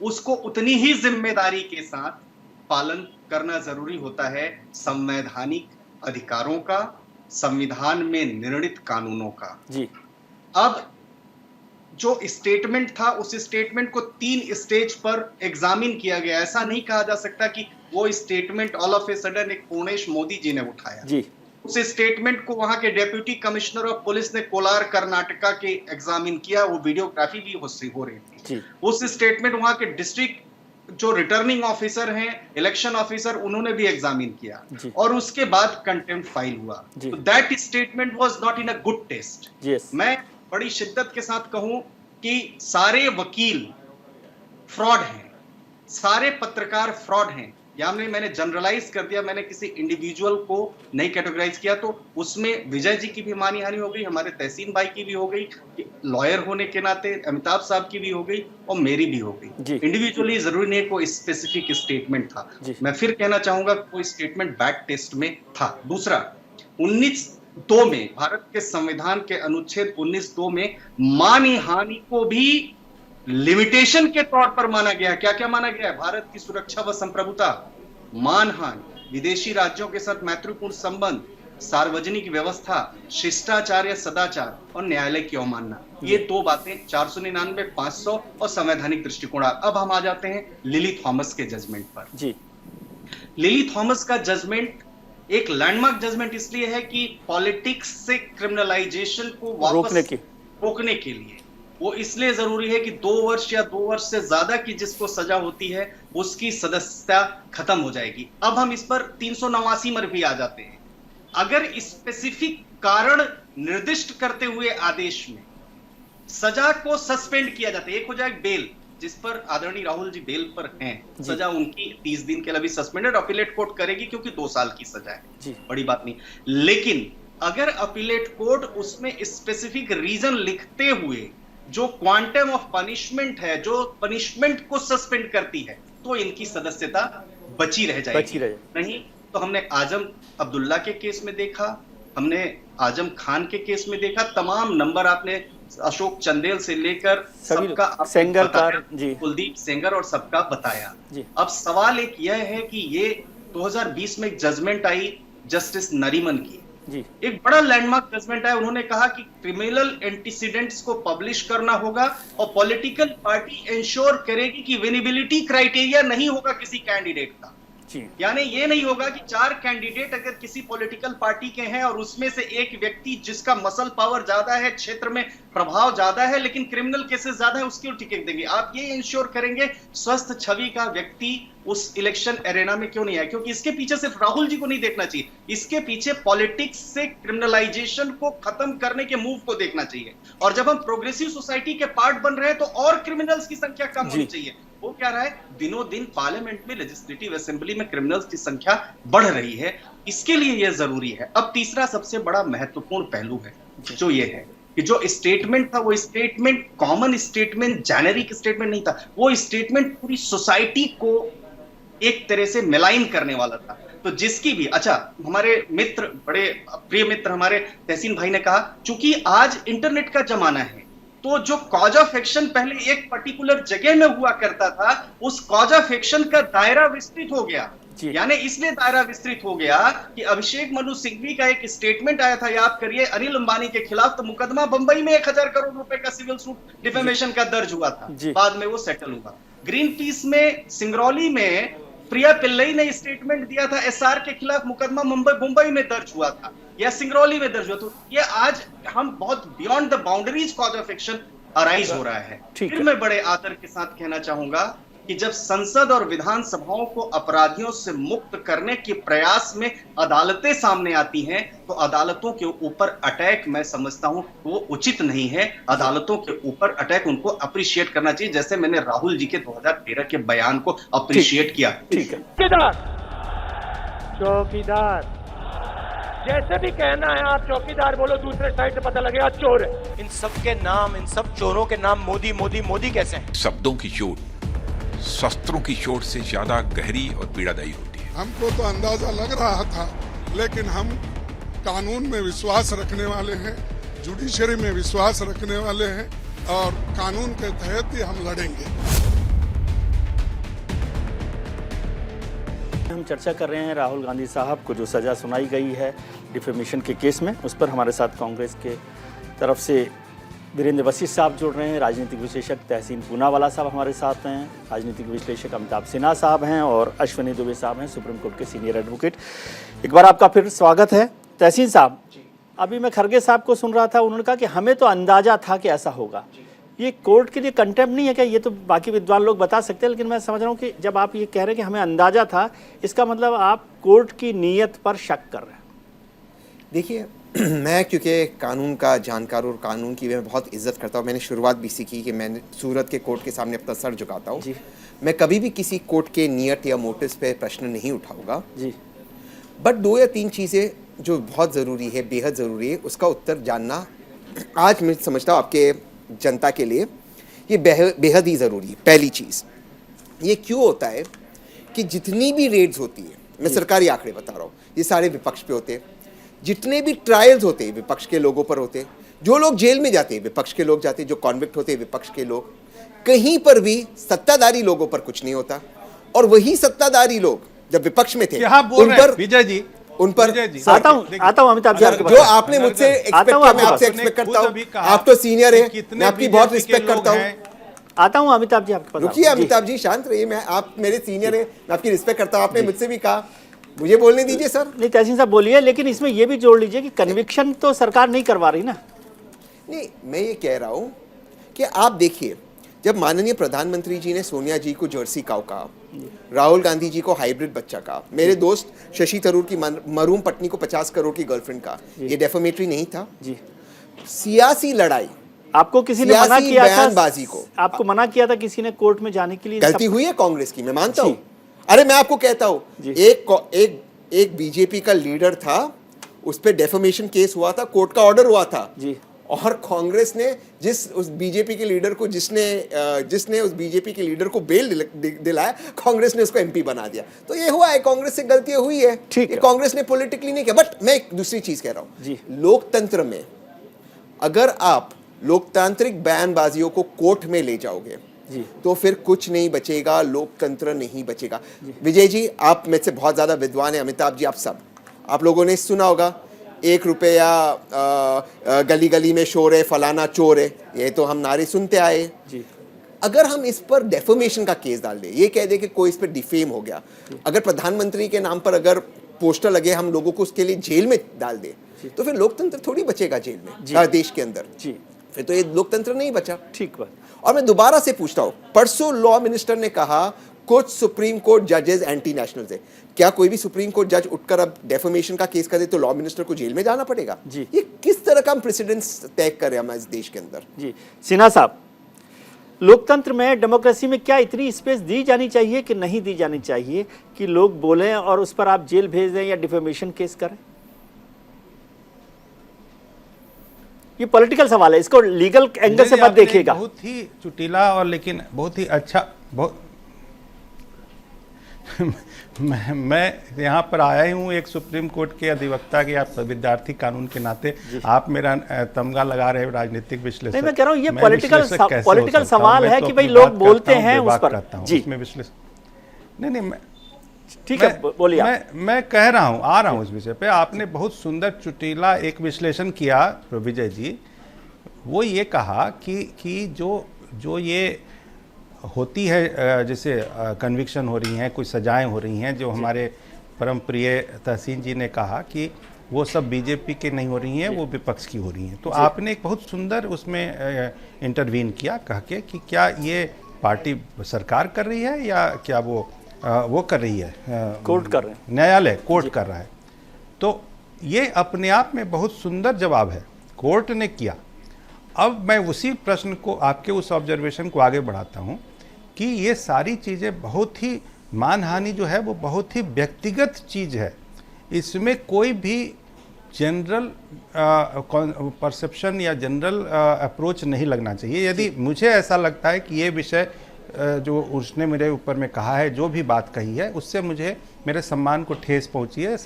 उसको उतनी ही जिम्मेदारी के साथ पालन करना जरूरी होता है संवैधानिक अधिकारों का, संविधान में निर्णित कानूनों का जी। अब जो स्टेटमेंट था, उस स्टेटमेंट को 3 स्टेज पर एग्जामिन किया गया। ऐसा नहीं कहा जा सकता कि वो statement all of a sudden एक पूर्णेश मोदी जी ने उठाया जी। उस स्टेटमेंट को वहां के डेप्यूटी कमिश्नर ऑफ पुलिस ने कोलार कर्नाटका के एग्जामिन किया, वो वीडियोग्राफी भी हो रही थी। उस स्टेटमेंट वहां के डिस्ट्रिक्ट जो रिटर्निंग ऑफिसर हैं, इलेक्शन ऑफिसर, उन्होंने भी एग्जामिन किया और उसके बाद कंटेम्प्ट फाइल हुआ। तो that statement was not in a good taste. मैं बड़ी शिद्दत के साथ कहूं कि सारे वकील फ्रॉड हैं, सारे पत्रकार फ्रॉड हैं, या मैंने जनरलाइज कर दिया, मैंने किसी इंडिविजुअल को नहीं कैटेगराइज किया। तो उसमें विजय जी की भी मानी हानि हो गई, हमारे तहसीन भाई की भी हो गई, लॉयर होने के नाते अमिताभ साहब की भी हो गई और मेरी भी हो गई। इंडिविजुअली जरूरी नहीं कोई स्पेसिफिक स्टेटमेंट था। मैं फिर कहना चाहूंगा कोई स्टेटमेंट बैड टेस्ट में था। दूसरा, 19(2) में भारत के संविधान के अनुच्छेद 19(2) में मानी हानि को भी लिमिटेशन के तौर पर माना गया। क्या क्या माना गया है? भारत की सुरक्षा व संप्रभुता, मानहानि, विदेशी राज्यों के साथ मैत्रीपूर्ण संबंध, सार्वजनिक व्यवस्था, शिष्टाचार या सदाचार और न्यायालय की अवमानना। ये 2 बातें 499, 500 और संवैधानिक दृष्टिकोण। अब हम आ जाते हैं लिली थॉमस के जजमेंट पर जी। लिली थॉमस का जजमेंट एक लैंडमार्क जजमेंट इसलिए है कि पॉलिटिक्स से क्रिमिनलाइजेशन को वापस रोकने के लिए वो इसलिए जरूरी है कि 2 वर्ष या 2 वर्ष से ज्यादा की जिसको सजा होती है उसकी सदस्यता खत्म हो जाएगी। अब हम इस पर 389 में भी आ जाते हैं। अगर स्पेसिफिक कारण निर्दिष्ट करते हुए आदेश में सजा को सस्पेंड किया जाता है, एक हो जाए बेल, जिस पर आदरणीय राहुल जी बेल पर हैं, सजा उनकी 30 दिन के लिए भी सस्पेंडेड, अपीलेट कोर्ट करेगी क्योंकि 2 साल की सजा है, बड़ी बात नहीं। लेकिन अगर अपीलेट कोर्ट उसमें स्पेसिफिक रीजन लिखते हुए जो क्वांटम ऑफ पनिशमेंट है, जो पनिशमेंट को सस्पेंड करती है, तो इनकी सदस्यता बची रह जाएगी। नहीं तो हमने आजम अब्दुल्ला के केस में देखा, हमने आजम खान के केस में देखा, तमाम नंबर आपने अशोक चंदेल से लेकर सबका सेंगर, कुलदीप सेंगर और सबका बताया। अब सवाल एक यह है कि ये 2020 में एक जजमेंट आई जस्टिस नरीमन की, एक बड़ा लैंडमार्क जजमेंट है। उन्होंने कहा कि क्रिमिनल एंटीसीडेंट्स को पब्लिश करना होगा और पॉलिटिकल पार्टी इंश्योर करेगी कि विनेबिलिटी क्राइटेरिया नहीं होगा किसी कैंडिडेट का। यानी ये नहीं होगा कि 4 कैंडिडेट अगर किसी पॉलिटिकल पार्टी के हैं और उसमें से एक व्यक्ति जिसका मसल पावर ज्यादा है, क्षेत्र में प्रभाव ज्यादा है, लेकिन क्रिमिनल केसेस ज्यादा है, उसकी टिकट देंगे। आप ये इंश्योर करेंगे स्वस्थ छवि का व्यक्ति उस इलेक्शन एरेना में क्यों नहीं आया? क्योंकि इसके पीछे सिर्फ राहुल जी को नहीं देखना चाहिए, इसके पीछे पॉलिटिक्स से क्रिमिनलाइजेशन को खत्म करने के मूव को देखना चाहिए। और जब हम प्रोग्रेसिव सोसाइटी के पार्ट बन रहे हैं तो और क्रिमिनल्स की संख्या कम होनी चाहिए। वो क्या रहा है, दिनों दिन पार्लियामेंट में, लेजिस्लेटिव असेंबली में क्रिमिनल्स की संख्या बढ़ रही है, इसके लिए यह जरूरी है। अब तीसरा सबसे बड़ा महत्वपूर्ण पहलू है जो ये है कि जो स्टेटमेंट था वो statement common statement, generic statement नहीं था, वो स्टेटमेंट पूरी सोसाइटी को एक तरह से मिलाइन करने वाला था। तो जिसकी भी, अच्छा, हमारे मित्र, बड़े प्रिय मित्र हमारे तहसीन भाई ने कहा, चूंकि आज इंटरनेट का जमाना है तो जो कॉज ऑफ एक्शन पहले एक पर्टिकुलर जगह में हुआ करता था, उस कॉज ऑफ एक्शन का दायरा विस्तृत हो गया। यानी इसलिए दायरा विस्तृत हो गया कि अभिषेक मनु सिंघवी का एक स्टेटमेंट आया था, याद करिए, अनिल अंबानी के खिलाफ, तो मुकदमा बंबई में 1000 करोड़ रुपए का सिविल सूट डिफेमेशन का दर्ज हुआ था, बाद में वो सेटल हुआ। ग्रीन पीस में सिंगरौली में प्रिया पिल्लई ने स्टेटमेंट दिया था, एसआर के खिलाफ मुकदमा मुंबई में दर्ज हुआ था या सिंगरौली में दर्ज हुआ। तो ये आज हम बहुत beyond the boundaries cause of action arise हो रहा है। फिर मैं बड़े आदर के साथ कहना चाहूंगा कि जब संसद और विधानसभाओं को अपराधियों से मुक्त करने के प्रयास में अदालतें सामने आती हैं, तो अदालतों के ऊपर अटैक, मैं समझता हूं वो उचित नहीं है। अदालतों के ऊपर अटैक उनको अप्रिशिएट करना चाहिए, जैसे मैंने राहुल जी के 2013 के बयान को अप्रिशिएट किया। ठीक है, चौकीदार जैसे भी कहना है आप चौकीदार बोलो, दूसरे साइड से पता लगेगा चोर है। इन सब के नाम, इन सब चोरों के नाम मोदी मोदी मोदी कैसे हैं? शब्दों की चोट शस्त्रों की चोट से ज्यादा गहरी और पीड़ादायी होती है। हमको तो अंदाजा लग रहा था, लेकिन हम कानून में विश्वास रखने वाले हैं, जुडिशरी में विश्वास रखने वाले हैं और कानून के तहत ही हम लड़ेंगे। हम चर्चा कर रहे हैं राहुल गांधी साहब को जो सज़ा सुनाई गई है डिफेमेशन के केस में, उस पर हमारे साथ कांग्रेस के तरफ से वीरेंद्र वशिष्ठ साहब जुड़ रहे हैं, राजनीतिक विश्लेषक तहसीन पूनावाला साहब हमारे साथ हैं, राजनीतिक विश्लेषक अमिताभ सिन्हा साहब हैं और अश्विनी दुबे साहब हैं, सुप्रीम कोर्ट के सीनियर एडवोकेट। एक बार आपका फिर स्वागत है। तहसीन साहब, अभी मैं खरगे साहब को सुन रहा था, उन्होंने कहा कि हमें तो अंदाजा था कि ऐसा होगा। ये कोर्ट के लिए कंटेम्प्ट नहीं है क्या? ये तो बाकी विद्वान लोग बता सकते हैं, लेकिन मैं समझ रहा हूँ कि जब आप ये कह रहे हैं कि हमें अंदाजा था, इसका मतलब आप कोर्ट की नीयत पर शक कर रहे हैं। देखिए, मैं क्योंकि कानून का जानकार और कानून की मैं बहुत इज्जत करता हूँ, मैंने शुरुआत भी इसी की कि मैंने सूरत के कोर्ट के सामने अपना सर झुकाता हूँ। मैं कभी भी किसी कोर्ट के नियत या मोटिव्स पे प्रश्न नहीं उठाऊंगा जी। बट 2 या 3 चीज़ें जो बहुत ज़रूरी है, बेहद ज़रूरी है, उसका उत्तर जानना आज मैं समझता हूँ आपके जनता के लिए ये बेहद ही ज़रूरी है। पहली चीज़ ये क्यों होता है कि जितनी भी रेड्स होती है, मैं सरकारी आंकड़े बता रहा हूँ, ये सारे विपक्ष पे होते हैं। जितने भी ट्रायल्स होते हैं विपक्ष के लोगों पर होते हैं, जो लोग जेल में जाते हैं विपक्ष के लोग जाते हैं, जो कॉन्विक्ट होते हैं विपक्ष के लोग, कहीं पर भी सत्ताधारी लोगों पर कुछ नहीं होता। और वही सत्ताधारी लोग जब विपक्ष में थे उन पर विजय जी उन पर आता हूं अमिताभ जी, जो आपने मुझसे एक्सपेक्ट किया मैं आपसे एक्सपेक्ट करता हूं। आप तो सीनियर है, मैं आपकी बहुत रिस्पेक्ट करता हूं। आता हूं अमिताभ जी आपके पास। रुकिए अमिताभ जी, शांत रहिए, मैं आप मेरे सीनियर है, मैं आपकी रिस्पेक्ट करता हूं। आपने मुझसे भी कहा, मुझे बोलने दीजिए सर। नहीं तहसीन साहब बोलिए, लेकिन इसमें यह भी जोड़ लीजिए कि कन्विक्शन तो सरकार नहीं करवा रही ना। नहीं, मैं ये कह रहा हूं कि आप देखिए, जब माननीय प्रधानमंत्री जी ने सोनिया जी को जर्सी काऊ कहा, राहुल गांधी जी को हाइब्रिड बच्चा कहा, मेरे दोस्त शशि थरूर की मरूम पत्नी को 50 करोड़ की गर्लफ्रेंड कहा, ये डेफेमेटरी नहीं था जी? सियासी लड़ाई, आपको किसी ने मना किया था बयानबाजी को, आपको मना किया था किसी ने कोर्ट में जाने के लिए? गलती हुई है कांग्रेस की, मैं मानता हूं। अरे मैं आपको कहता हूं, एक बीजेपी का लीडर था, उस पर डेफेमेशन केस हुआ था, कोर्ट का ऑर्डर हुआ था जी, और कांग्रेस ने उस बीजेपी के लीडर को जिसने उस बीजेपी के लीडर को बेल दिलाया, कांग्रेस ने उसको एमपी बना दिया। तो ये हुआ है, कांग्रेस से गलतियां हुई है, ये कांग्रेस ने पॉलिटिकली नहीं किया। बट मैं एक दूसरी चीज कह रहा हूं, लोकतंत्र में अगर आप लोकतांत्रिक बयानबाजियों को कोर्ट में ले जाओगे तो फिर कुछ नहीं बचेगा, लोकतंत्र नहीं बचेगा। विजय जी, आप में से बहुत ज्यादा विद्वान है, अमिताभ जी, आप लोगों ने सुना होगा, 1 रुपया गली गली में शोर है, फलाना चोर है, ये तो हम नारे सुनते आए। अगर हम इस पर डेफोमेशन का केस डाल दें, ये कह दें कि कोई इस पर डिफेम हो गया, अगर प्रधानमंत्री के नाम पर अगर पोस्टर लगे, हम लोगों को उसके लिए जेल में डाल दें, तो फिर लोकतंत्र थोड़ी बचेगा जेल में, देश के अंदर। फिर तो ये लोकतंत्र नहीं बचा। ठीक बात। और मैं दोबारा से पूछता हूं, परसों लॉ मिनिस्टर ने कहा कुछ सुप्रीम कोर्ट जजेस एंटी नेशनल है। क्या कोई भी सुप्रीम कोर्ट जज उठकर अब डेफोमेशन का केस करे तो लॉ मिनिस्टर को जेल में जाना पड़ेगा? जी। ये किस तरह का हम प्रेसिडेंस तय कर रहे हैं हम इस देश के अंदर? जी सिन्हा साहब, लोकतंत्र में, डेमोक्रेसी में क्या इतनी स्पेस दी जानी चाहिए कि नहीं दी जानी चाहिए कि लोग बोलें और उस पर आप जेल भेज दें या डिफेमेशन केस करें? ये पॉलिटिकल सवाल है, इसको लीगल एंगल से मत देखिएगा। बहुत ही चुटीला और लेकिन बहुत ही अच्छा, बहुत मैं यहाँ पर आया ही हूँ एक सुप्रीम कोर्ट के अधिवक्ता के, आप विद्यार्थी कानून के नाते, आप मेरा तमगा लगा रहे हो राजनीतिक विश्लेषण। नहीं, मैं कह रहा हूँ ये पॉलिटिकल सवाल है कि भाई लोग बोलते हैं उस पर। जी इसमें विश्लेषण नहीं, ठीक है, बोलिए। मैं कह रहा हूँ, आ रहा हूँ इस विषय पे। आपने बहुत सुंदर चुटीला एक विश्लेषण किया विजय जी। वो ये कहा कि जो ये होती है, जैसे कन्विक्शन हो रही हैं, कुछ सजाएं हो रही हैं, जो हमारे परम प्रिय तहसीन जी ने कहा कि वो सब बीजेपी के नहीं हो रही हैं, वो विपक्ष की हो रही हैं। तो आपने एक बहुत सुंदर उसमें इंटरवीन किया, कह के कि क्या ये पार्टी सरकार कर रही है या क्या वो कर रही है, कोर्ट कर रहे हैं, न्यायालय कोर्ट कर रहा है। तो ये अपने आप में बहुत सुंदर जवाब है, कोर्ट ने किया। अब मैं उसी प्रश्न को, आपके उस ऑब्जर्वेशन को आगे बढ़ाता हूँ कि ये सारी चीज़ें बहुत ही, मानहानि जो है वो बहुत ही व्यक्तिगत चीज़ है। इसमें कोई भी जनरल परसेप्शन या जनरल अप्रोच नहीं लगना चाहिए। यदि मुझे ऐसा लगता है कि ये विषय जो उसने मेरे ऊपर में कहा है, जो भी बात कही है, उससे मुझे मेरे सम्मान को ठेस पहुंची है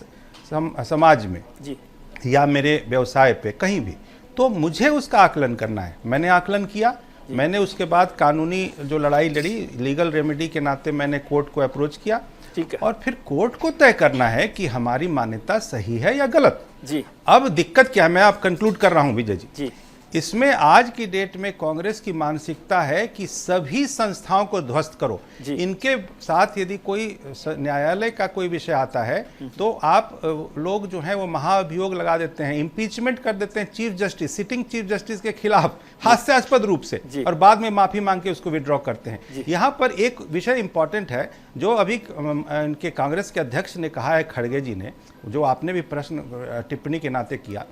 समाज में जी, या मेरे व्यवसाय पे कहीं भी, तो मुझे उसका आकलन करना है। मैंने आकलन किया, मैंने उसके बाद कानूनी जो लड़ाई लड़ी, लीगल रेमेडी के नाते मैंने कोर्ट को अप्रोच किया। ठीक है। और फिर कोर्ट को तय करना है कि हमारी मान्यता सही है या गलत। जी। अब दिक्कत क्या है, मैं आप कंक्लूड कर रहा हूं विजय जी। इसमें आज की डेट में कांग्रेस की मानसिकता है कि सभी संस्थाओं को ध्वस्त करो। इनके साथ यदि कोई न्यायालय का कोई विषय आता है तो आप लोग जो हैं वो महाअभियोग लगा देते हैं, इम्पीचमेंट कर देते हैं chief justice, sitting chief justice के खिलाफ हास्यास्पद रूप से, और बाद में माफी मांग के उसको विड्रॉ करते हैं। यहाँ पर एक विषय इंपॉर्टेंट है जो अभी इनके कांग्रेस के अध्यक्ष ने कहा है, खड़गे जी ने, जो आपने भी प्रश्न टिप्पणी के नाते किया।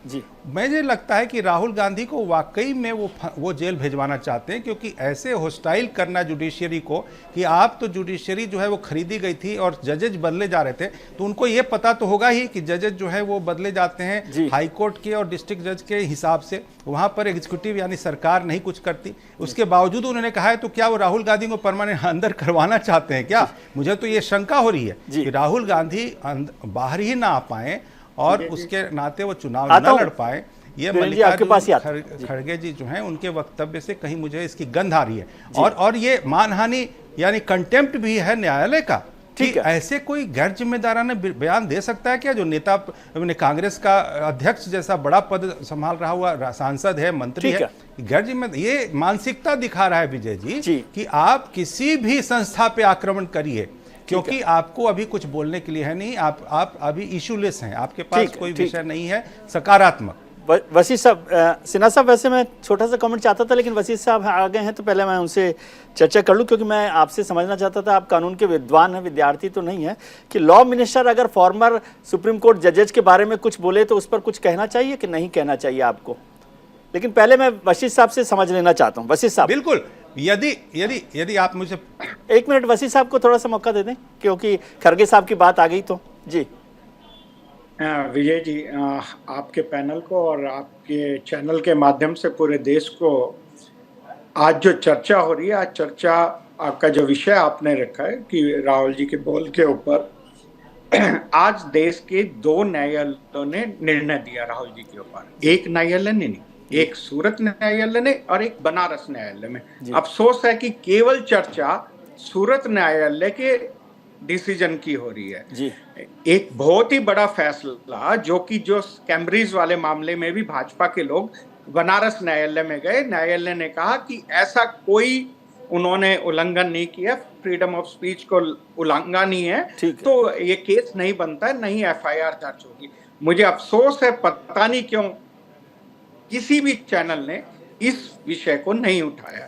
मुझे लगता है कि राहुल गांधी को वाकई में वो जेल भेजवाना चाहते हैं, क्योंकि ऐसे होस्टाइल करना जुडिशियरी को कि आप तो जुडिशियरी जो है वो खरीदी गई थी और जजेज बदले जा रहे थे, तो उनको ये पता तो होगा ही कि जजेज जो है वो बदले जाते हैं हाई कोर्ट के और डिस्ट्रिक्ट जज के हिसाब से, वहां पर एग्जीक्यूटिव यानी सरकार नहीं कुछ करती। उसके बावजूद उन्होंने कहा है, तो क्या वो राहुल गांधी को परमानेंट अंदर करवाना चाहते हैं क्या? मुझे तो ये शंका हो रही है कि राहुल गांधी बाहर ही ना आ पाए और उसके नाते वो चुनाव न लड़ पाए। ये मल्लिकार्जुन खड़गे जी जो हैं उनके वक्तव्य से कहीं मुझे इसकी गंध आ रही है, और ये मानहानि यानी कंटेम्प्ट भी है न्यायालय का। ठीक है, ऐसे कोई गैर जिम्मेदाराना बयान दे सकता है क्या? जो नेता कांग्रेस का अध्यक्ष जैसा बड़ा पद संभाल रहा हुआ सांसद है, मंत्री है, गैर जिम्मेदार, ये मानसिकता दिखा रहा है विजय जी कि आप किसी भी संस्था पे आक्रमण करिए, क्योंकि आपको अभी कुछ बोलने के लिए है नहीं, आप अभी इशूलेस हैं, आपके पास कोई विषय नहीं है सकारात्मक। वसीफ साहब, सिन्हा साहब, वैसे मैं छोटा सा कमेंट चाहता था, लेकिन वसीफ साहब आ गए हैं तो पहले मैं उनसे चर्चा कर लूं, क्योंकि मैं आपसे समझना चाहता था, आप कानून के विद्वान हैं, विद्यार्थी तो नहीं है, कि लॉ मिनिस्टर अगर फॉर्मर सुप्रीम कोर्ट जजेज के बारे में कुछ बोले तो उस पर कुछ कहना चाहिए कि नहीं कहना चाहिए आपको? लेकिन पहले मैं वसीफ साहब से समझ लेना चाहता हूँ। वसीफ साहब, बिल्कुल, यदि आप मुझे एक मिनट वसीफ साहब को थोड़ा सा मौका दे दें, क्योंकि खड़गे साहब की बात आ गई तो। जी विजय जी, आपके पैनल को और आपके चैनल के माध्यम से पूरे देश को आज जो चर्चा हो रही है, आज चर्चा आपका जो विषय आपने रखा है कि राहुल जी के बोल के ऊपर आज देश के 2 न्यायालयों ने निर्णय दिया राहुल जी के ऊपर। एक न्यायालय ने नहीं, एक सूरत न्यायालय ने और एक बनारस न्यायालय में। अफसोस है कि केवल चर्चा सूरत न्यायालय के डिसीजन की हो रही है। जी। एक बहुत ही बड़ा फैसला जो कैम्ब्रिज वाले मामले में भी भाजपा के लोग बनारस न्यायालय में गए, न्यायालय ने कहा कि ऐसा कोई उन्होंने उल्लंघन नहीं किया, फ्रीडम ऑफ स्पीच को उल्लंघन ही है, तो ये केस नहीं बनता है, नहीं एफआईआर दर्ज होगी। मुझे अफसोस है, पता नहीं क्यों किसी भी चैनल ने इस विषय को नहीं उठाया।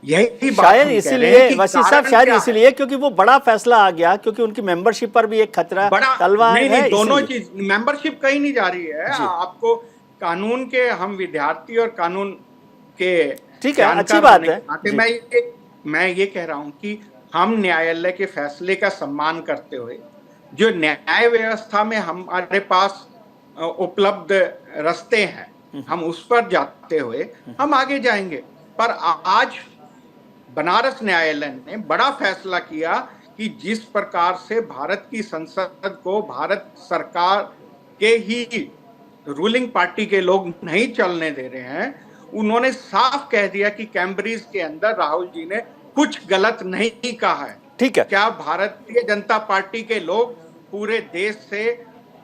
यही शायद इसीलिए वसीम साहब, शायद इसीलिए क्योंकि वो बड़ा फैसला आ गया, क्योंकि उनकी मेंबरशिप पर भी एक खतरा तलवार नहीं, है। नहीं, दोनों चीज, मेंबरशिप कहीं नहीं जा रही है। आपको कानून के, हम विद्यार्थी और कानून के, ठीक है, अच्छी बात है। मैं ये कह रहा हूं कि हम न्यायालय के फैसले का सम्मान करते हुए, जो न्याय व्यवस्था में हमारे पास उपलब्ध रास्ते हैं, हम उस पर जाते हुए हम आगे जाएंगे। पर आज बनारस न्यायालय ने बड़ा फैसला किया कि जिस प्रकार से भारत की संसद को भारत सरकार के ही रूलिंग पार्टी के लोग नहीं चलने दे रहे हैं, उन्होंने साफ कह दिया कि कैम्ब्रिज के अंदर राहुल जी ने कुछ गलत नहीं कहा है। ठीक है, क्या भारतीय जनता पार्टी के लोग पूरे देश से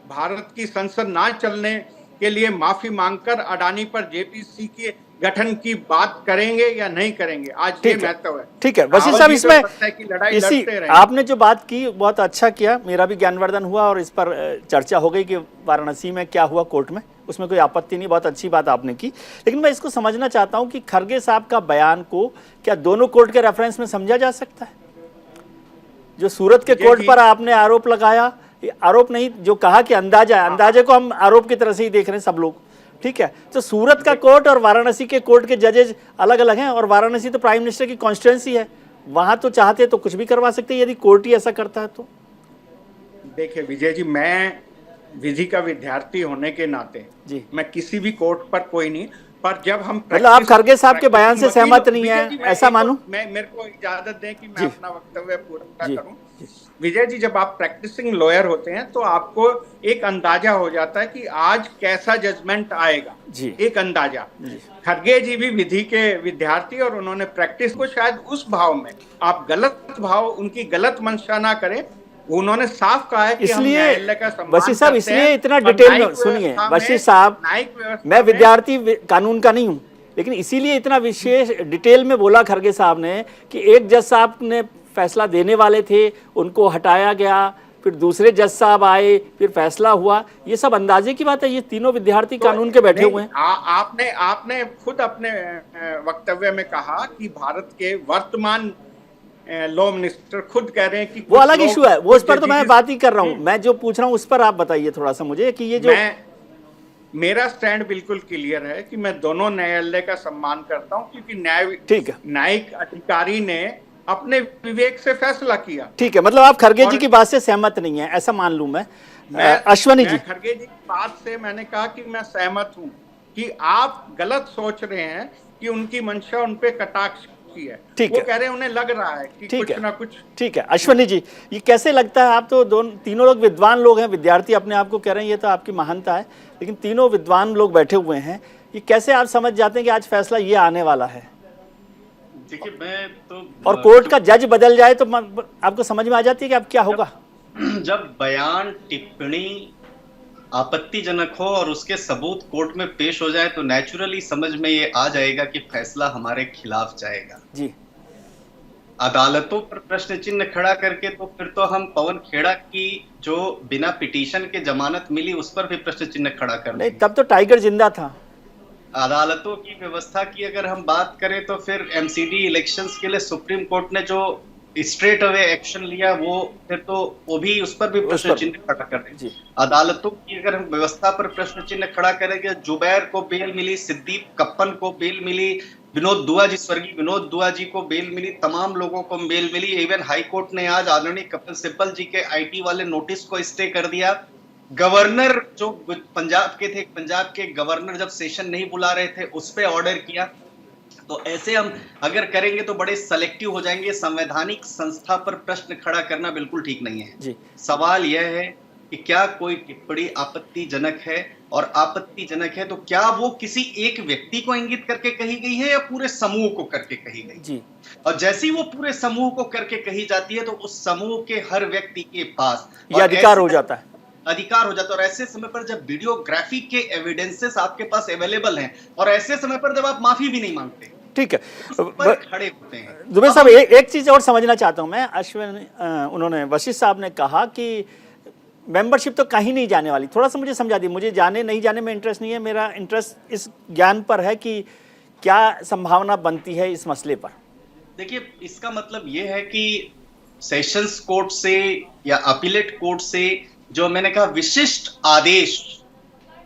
भारत की संसद ना चलने के लिए माफी मांगकर अडानी पर जेपीसी के गठन की बात करेंगे या नहीं करेंगे, आज ये महत्व है। ठीक है वसीम साहब, इसमें इसी आपने जो बात की बहुत अच्छा किया, मेरा भी ज्ञानवर्धन हुआ और इस पर चर्चा हो गई कि वाराणसी में क्या हुआ कोर्ट में, उसमें कोई आपत्ति नहीं, बहुत अच्छी बात आपने की। लेकिन मैं इसको समझना चाहता हूं कि खरगे साहब का बयान को क्या दोनों कोर्ट के रेफरेंस में समझा जा सकता है? जो सूरत के कोर्ट पर आपने आरोप लगाया, आरोप नहीं, जो कहा कि अंदाजा, अंदाजे को हम आरोप की तरह से ही देख रहे हैं सब लोग, ठीक है। तो सूरत का कोर्ट और वाराणसी के कोर्ट के जजेज अलग अलग हैं, और वाराणसी तो प्राइम मिनिस्टर की कॉन्स्टिट्यूंसी है, वहां तो चाहते तो कुछ भी करवा सकते हैं यदि कोर्ट ही ऐसा करता है तो। देखिए विजय जी, मैं विधि का विद्यार्थी होने के नाते जी मैं किसी भी कोर्ट पर कोई नहीं, पर जब हम मतलब आप खरगे साहब के बयान से सहमत नहीं है, ऐसा मानूं? मेरे को इजाजत दें कि मैं अपना वक्तव्य पूरा करूं। विजय जी, जब आप प्रैक्टिसिंग लॉयर होते हैं तो आपको एक अंदाजा हो जाता है कि आज कैसा जजमेंट आएगा जी, एक अंदाजा। खरगे जी भी विधि के विद्यार्थी और उन्होंने प्रैक्टिस को शायद उस भाव में, आप गलत भाव, उनकी गलत मंशा ना करें, उन्होंने साफ कहा है कि इसलिए वसीम साहब, इसलिए इतना डिटेल में सुनिए वसीम साहब, मैं विद्यार्थी कानून का नहीं हूं, लेकिन इसीलिए इतना विशेष डिटेल में बोला खरगे साहब ने कि एक जज साहब ने फैसला देने वाले थे, उनको हटाया गया, फिर दूसरे जज साहब आए, फिर फैसला हुआ। ये सब अंदाजे की बात है, ये तीनों विद्यार्थी कानून के बैठे हुए हैं। आपने खुद अपने वक्तव्य में कहा कि भारत के वर्तमान लॉ मिनिस्टर खुद कह रहे हैं कि वो अलग इशू है, वो उस पर तो मैं बात ही कर रहा हूँ, मैं जो पूछ रहा हूँ उस पर आप बताइए थोड़ा सा मुझे कि ये जो मेरा स्टैंड बिल्कुल क्लियर है कि मैं दोनों न्यायालय का सम्मान करता हूँ, क्योंकि न्यायिक अधिकारी ने अपने विवेक से फैसला किया। ठीक है, मतलब आप खरगे जी की बात से सहमत नहीं है, ऐसा मान लूं मैं अश्वनी जी? खरगे जी की बात से मैंने कहा कि मैं सहमत हूं कि आप गलत सोच रहे हैं कि उनकी मंशा उन पे कटाक्ष की है। वो कह रहे हैं उन्हें लग रहा है कि कुछ ना कुछ। ठीक है अश्वनी जी, ये कैसे लगता है? आप तो तीनों लोग विद्वान लोग हैं, विद्यार्थी अपने आप को कह रहे हैं, ये तो आपकी महानता है, लेकिन तीनों विद्वान लोग बैठे हुए हैं, ये कैसे आप समझ जाते हैं कि आज फैसला ये आने वाला है? देखिए, मैं तो और कोर्ट का जज बदल जाए तो आपको समझ में आ जाती है कि अब क्या होगा? जब बयान, टिप्पणी आपत्तिजनक हो और उसके सबूत कोर्ट में पेश हो जाए तो नेचुरली समझ में ये आ जाएगा कि फैसला हमारे खिलाफ जाएगा जी। अदालतों पर प्रश्न चिन्ह खड़ा करके तो फिर तो हम पवन खेड़ा की जो बिना पिटीशन के जमानत मिली उस पर भी प्रश्न चिन्ह खड़ा कर नहीं, तब तो टाइगर जिंदा था। अदालतों की व्यवस्था की अगर हम बात करें तो फिर एमसीडी इलेक्शंस के लिए सुप्रीम कोर्ट ने जो स्ट्रेट अवे एक्शन लिया, वो फिर तो वो भी उस पर भी प्रश्न चिन्ह खड़ा कर रहे हैं। अदालतों की अगर हम व्यवस्था पर प्रश्न चिन्ह खड़ा करेंगे, जुबैर को बेल मिली, सिद्दीक कप्पन को बेल मिली, विनोद दुआ जी, स्वर्गीय विनोद दुआ जी को बेल मिली, तमाम लोगों को बेल मिली। इवन हाई कोर्ट ने आज आदरणीय कपिल सिब्बल जी के आईटी वाले नोटिस को स्टे कर दिया। गवर्नर जो पंजाब के थे, पंजाब के गवर्नर जब सेशन नहीं बुला रहे थे उस पे ऑर्डर किया। तो ऐसे हम अगर करेंगे तो बड़े सेलेक्टिव हो जाएंगे। संवैधानिक संस्था पर प्रश्न खड़ा करना बिल्कुल ठीक नहीं है जी। सवाल यह है कि क्या कोई टिप्पणी आपत्तिजनक है, और आपत्तिजनक है तो क्या वो किसी एक व्यक्ति को इंगित करके कही गई है या पूरे समूह को करके कही गई जी। और जैसे ही वो पूरे समूह को करके कही जाती है तो उस समूह के हर व्यक्ति के पास ये अधिकार हो जाता है, अधिकार हो जाता है। और ऐसे समय पर जब वीडियोग्राफी के एविडेंसेस आपके पास अवेलेबल हैं, और ऐसे समय पर जब आप माफी भी नहीं मांगते, ठीक है, पर खड़े होते हैं। दुबे साहब एक चीज और समझना चाहता हूं मैं। अश्विन उन्होंने वशिष्ठ साहब ने कहा कि मेंबरशिप तो कहीं नहीं जाने वाली। थोड़ा सा मुझे समझा दी, मुझे जाने नहीं जाने में इंटरेस्ट नहीं है, मेरा इंटरेस्ट इस ज्ञान पर है कि क्या संभावना बनती है इस मसले पर। देखिए, इसका मतलब यह है कि सेशंस कोर्ट से या अपीलेट कोर्ट से जो मैंने कहा विशिष्ट आदेश,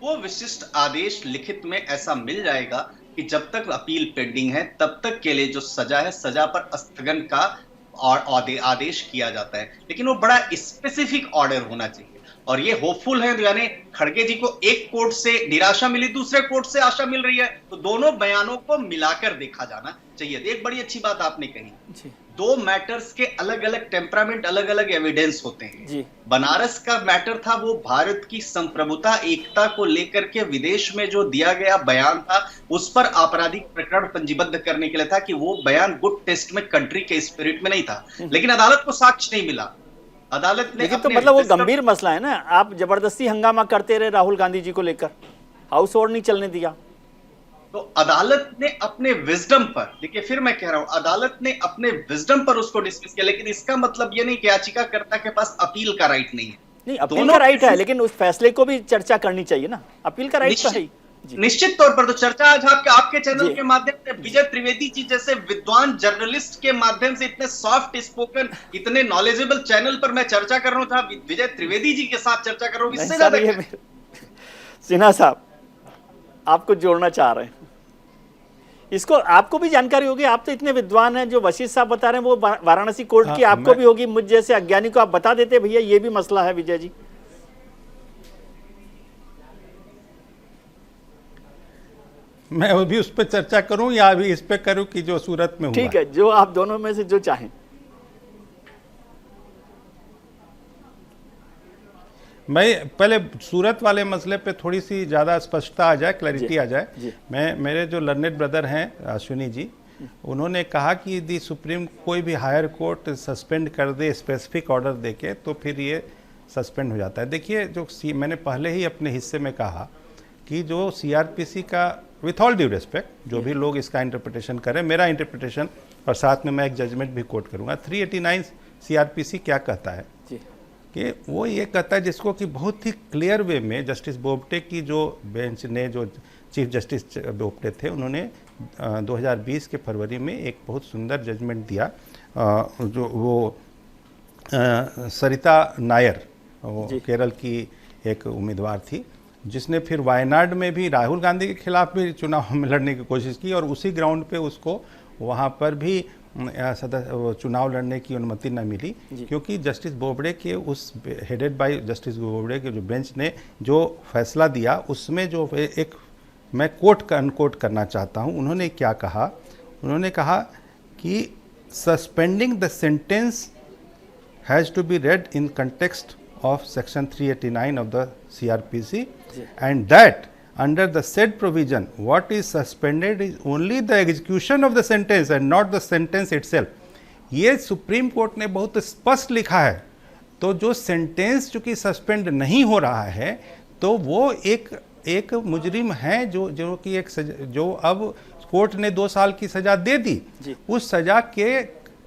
वो विशिष्ट आदेश लिखित में ऐसा मिल जाएगा कि जब तक अपील पेंडिंग है तब तक के लिए जो सजा है, सजा पर स्थगन का और आदेश किया जाता है। लेकिन वो बड़ा स्पेसिफिक ऑर्डर होना चाहिए। और ये होपफुल है, यानी खड़गे जी को एक कोर्ट से निराशा मिली, दूसरे कोर्ट से आशा मिल रही है, तो दोनों बयानों को मिलाकर देखा जाना चाहिए। एक बड़ी अच्छी बात आपने कही, दो मैटर्स के अलग अलग टेम्परामेंट, अलग अलग एविडेंस होते हैं। बनारस का मैटर था, वो भारत की संप्रभुता, एकता को लेकर के विदेश में जो दिया गया बयान था, उस पर आपराधिक प्रकरण पंजीबद्ध करने के लिए था कि वो बयान गुड टेस्ट में कंट्री के स्पिरिट में नहीं था। लेकिन अदालत को साक्ष्य नहीं मिला। अदालत ने लेकिन तो मतलब वो गंभीर मसला है ना, आप जबरदस्ती हंगामा करते रहे राहुल गांधी जी को लेकर, हाउस और नहीं चलने दिया। तो अदालत ने अपने विजडम पर, देखिए फिर मैं कह रहा हूं, अदालत ने अपने विजडम पर उसको डिसमिस किया। लेकिन इसका मतलब ये नहीं कि याचिकाकर्ता के पास अपील का राइट नहीं है। नहीं, अपील का राइट है, लेकिन उस फैसले को भी चर्चा करनी चाहिए ना। अपील का राइट तो है। निश्चित तौर पर तो चर्चा आज आपके चैनल के माध्यम से विजय त्रिवेदी जी जैसे विद्वान जर्नलिस्ट के माध्यम से, इतने सॉफ्ट स्पोकन, इतने नॉलेजेबल चैनल पर मैं चर्चा कर रहा हूं, जहां विजय त्रिवेदी जी के साथ चर्चा कर रहा हूं, इससे ज्यादा। सिन्हा साहब आपको जोड़ना चाह रहे हैं, इसको आपको भी जानकारी होगी, आप तो इतने विद्वान हैं। जो वशिष्ठ साहब बता रहे हैं वो वाराणसी कोर्ट की आपको भी होगी, मुझ जैसे अज्ञानी को आप बता देते भैया ये भी मसला है। विजय जी, मैं अभी उस पर चर्चा करूं या अभी इस पे करूं कि जो सूरत में हुआ? ठीक है, जो आप दोनों में से जो चाहें। मैं पहले सूरत वाले मसले पे थोड़ी सी ज़्यादा स्पष्टता आ जाए, क्लैरिटी आ जाए। मेरे जो लर्नेड ब्रदर हैं अश्विनी जी, उन्होंने कहा कि यदि सुप्रीम कोई भी हायर कोर्ट सस्पेंड कर दे स्पेसिफिक ऑर्डर देके, तो फिर ये सस्पेंड हो जाता है। देखिए, जो मैंने पहले ही अपने हिस्से में कहा कि जो सीआरपीसी का, विथ ऑल ड्यू रिस्पेक्ट, जो भी लोग इसका इंटरप्रिटेशन करें, मेरा इंटरप्रिटेशन, और साथ में मैं एक जजमेंट भी कोट करूँगा। 389 सीआरपीसी क्या कहता है कि वो ये कहता है, जिसको कि बहुत ही क्लियर वे में जस्टिस बोबटे की जो बेंच ने, जो चीफ जस्टिस बोबटे थे, उन्होंने 2020 के फरवरी में एक बहुत सुंदर जजमेंट दिया। जो वो सरिता नायर, वो केरल की एक उम्मीदवार थी, जिसने फिर वायनाड में भी राहुल गांधी के खिलाफ भी चुनाव में लड़ने की कोशिश की, और उसी ग्राउंड पे उसको वहाँ पर भी चुनाव लड़ने की अनुमति न मिली, क्योंकि जस्टिस बोबड़े के उस हेडेड बाय जस्टिस बोबड़े के जो बेंच ने जो फैसला दिया, उसमें जो एक, मैं कोट अनकोट करना चाहता हूँ, उन्होंने क्या कहा? उन्होंने कहा कि suspending the sentence has to be read in context of section 389 of the CRPC, and that under the said provision what is suspended is only the execution of the sentence and not the sentence itself. ये सुप्रीम कोर्ट ने बहुत स्पष्ट लिखा है। तो जो सेंटेंस चूंकि सस्पेंड नहीं हो रहा है, तो वो एक मुजरिम है जो कि एक जो अब कोर्ट ने 2 साल की सजा दे दी, उस सजा के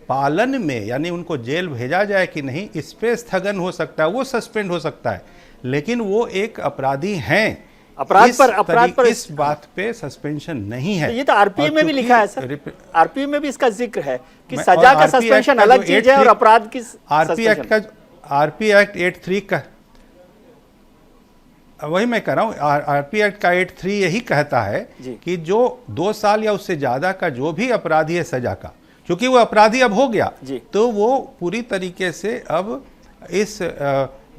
पालन में, यानी उनको जेल भेजा जाए कि नहीं, इस पे स्थगन हो सकता है, वो सस्पेंड हो सकता है, लेकिन वो एक अपराधी हैं। अपराध पर इस बात पे सस्पेंशन नहीं है। तो ये तो आरपीए में भी लिखा है सर, आरपीए में भी इसका जिक्र है कि सजा का सस्पेंशन अलग चीज है और अपराध की आरपी एक्ट 83 का, वही मैं कह रहा हूँ, आरपी एक्ट का 83 यही कहता है कि जो 2 साल या उससे ज्यादा का जो भी अपराधी है सजा का, क्योंकि वो अपराधी अब हो गया, तो वो पूरी तरीके से अब इस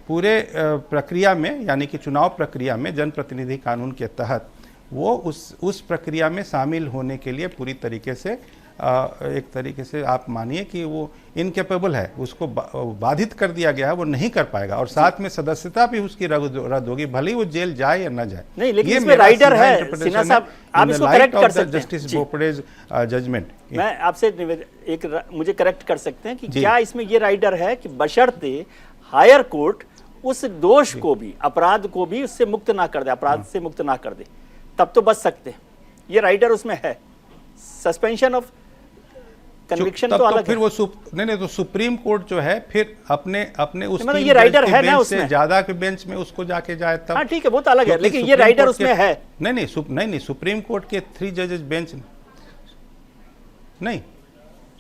पूरे प्रक्रिया में, यानी कि चुनाव प्रक्रिया में, जनप्रतिनिधि कानून के तहत वो उस प्रक्रिया में शामिल होने के लिए पूरी तरीके से एक तरीके से आप मानिए कि वो इनकेपेबल है, उसको बाधित कर दिया गया है, वो नहीं कर पाएगा, और साथ में सदस्यता भी उसकी रद्द होगी, भले ही वो जेल जाए या ना जाए। नहीं, लेकिन इसमें राइडर है सिन्हा साहब, आप इसको करेक्ट कर सकते हैं। जस्टिस बोबड़ेज जजमेंट, मैं आपसे मुझे करेक्ट कर सकते हैं कि क्या इसमें ये राइडर है कि बशर्ते हायर कोर्ट उस दोष को भी, अपराध को भी उससे मुक्त ना कर दे, अपराध से मुक्त ना कर दे, तब तो बच सकते हैं। ये राइडर उसमें है सस्पेंशन ऑफ कन्विक्शन तो तब अलग तो फिर है। वो नहीं तो सुप्रीम कोर्ट जो है फिर अपने उस मतलब तीन ये राइटर बेंच के है ना बेंच उसमें। से ज्यादा के बेंच में उसको जाके जाए तब। हाँ ठीक है, वो तो अलग है, क्योंकि लेकिन ये सुप्रीम राइटर कोर्ट के- उसमें है। नहीं, सुप्रीम कोर्ट के 3 जजेस बेंच नहीं,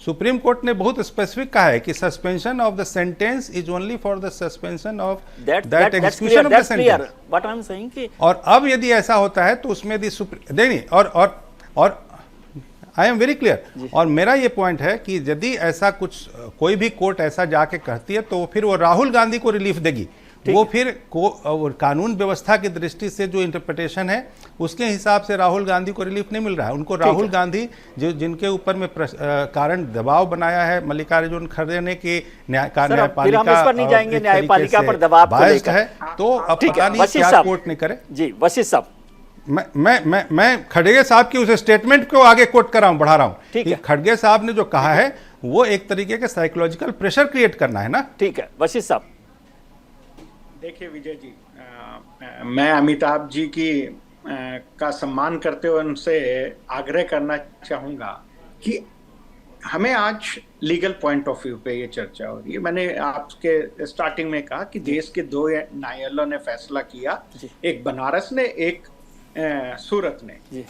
सुप्रीम कोर्ट ने बहुत स्पेसिफिक कहा है कि suspension of the sentence is only for the suspension of that execution of the sentence. What I am saying कि और अब यदि ऐसा होता है तो उसमें यदि नहीं, और आई एम वेरी क्लियर, और मेरा ये पॉइंट है कि यदि ऐसा कुछ कोई भी कोर्ट ऐसा जाके कहती है तो फिर वो राहुल गांधी को रिलीफ देगी। वो फिर कानून व्यवस्था की दृष्टि से जो इंटरप्रिटेशन है उसके हिसाब से राहुल गांधी को रिलीफ नहीं मिल रहा है। उनको राहुल गांधी जो जिनके ऊपर में कारण दबाव बनाया है मल्लिकार्जुन खड़गे ने कि न्यायपालिका पर दबाव को लेकर है, तो अब पता नहीं क्या कोर्ट ने करे। जी वशिष्ठ साहब, मैं खड़गे साहब की उस स्टेटमेंट को आगे कोट कर रहा हूं, बढ़ा रहा हूं कि खड़गे साहब ने जो कहा है वो एक तरीके के साइकोलॉजिकल प्रेशर क्रिएट करना है ना। ठीक है वशिष्ठ साहब। देखिए विजय जी, मैं अमिताभ जी की का सम्मान करते हुए उनसे आग्रह करना चाहूंगा कि हमें आज लीगल पॉइंट ऑफ व्यू पे ये चर्चा हो रही है। मैंने आपके स्टार्टिंग में कहा कि देश के 2 न्यायालयों ने फैसला किया, एक बनारस ने, एक सूरत ने।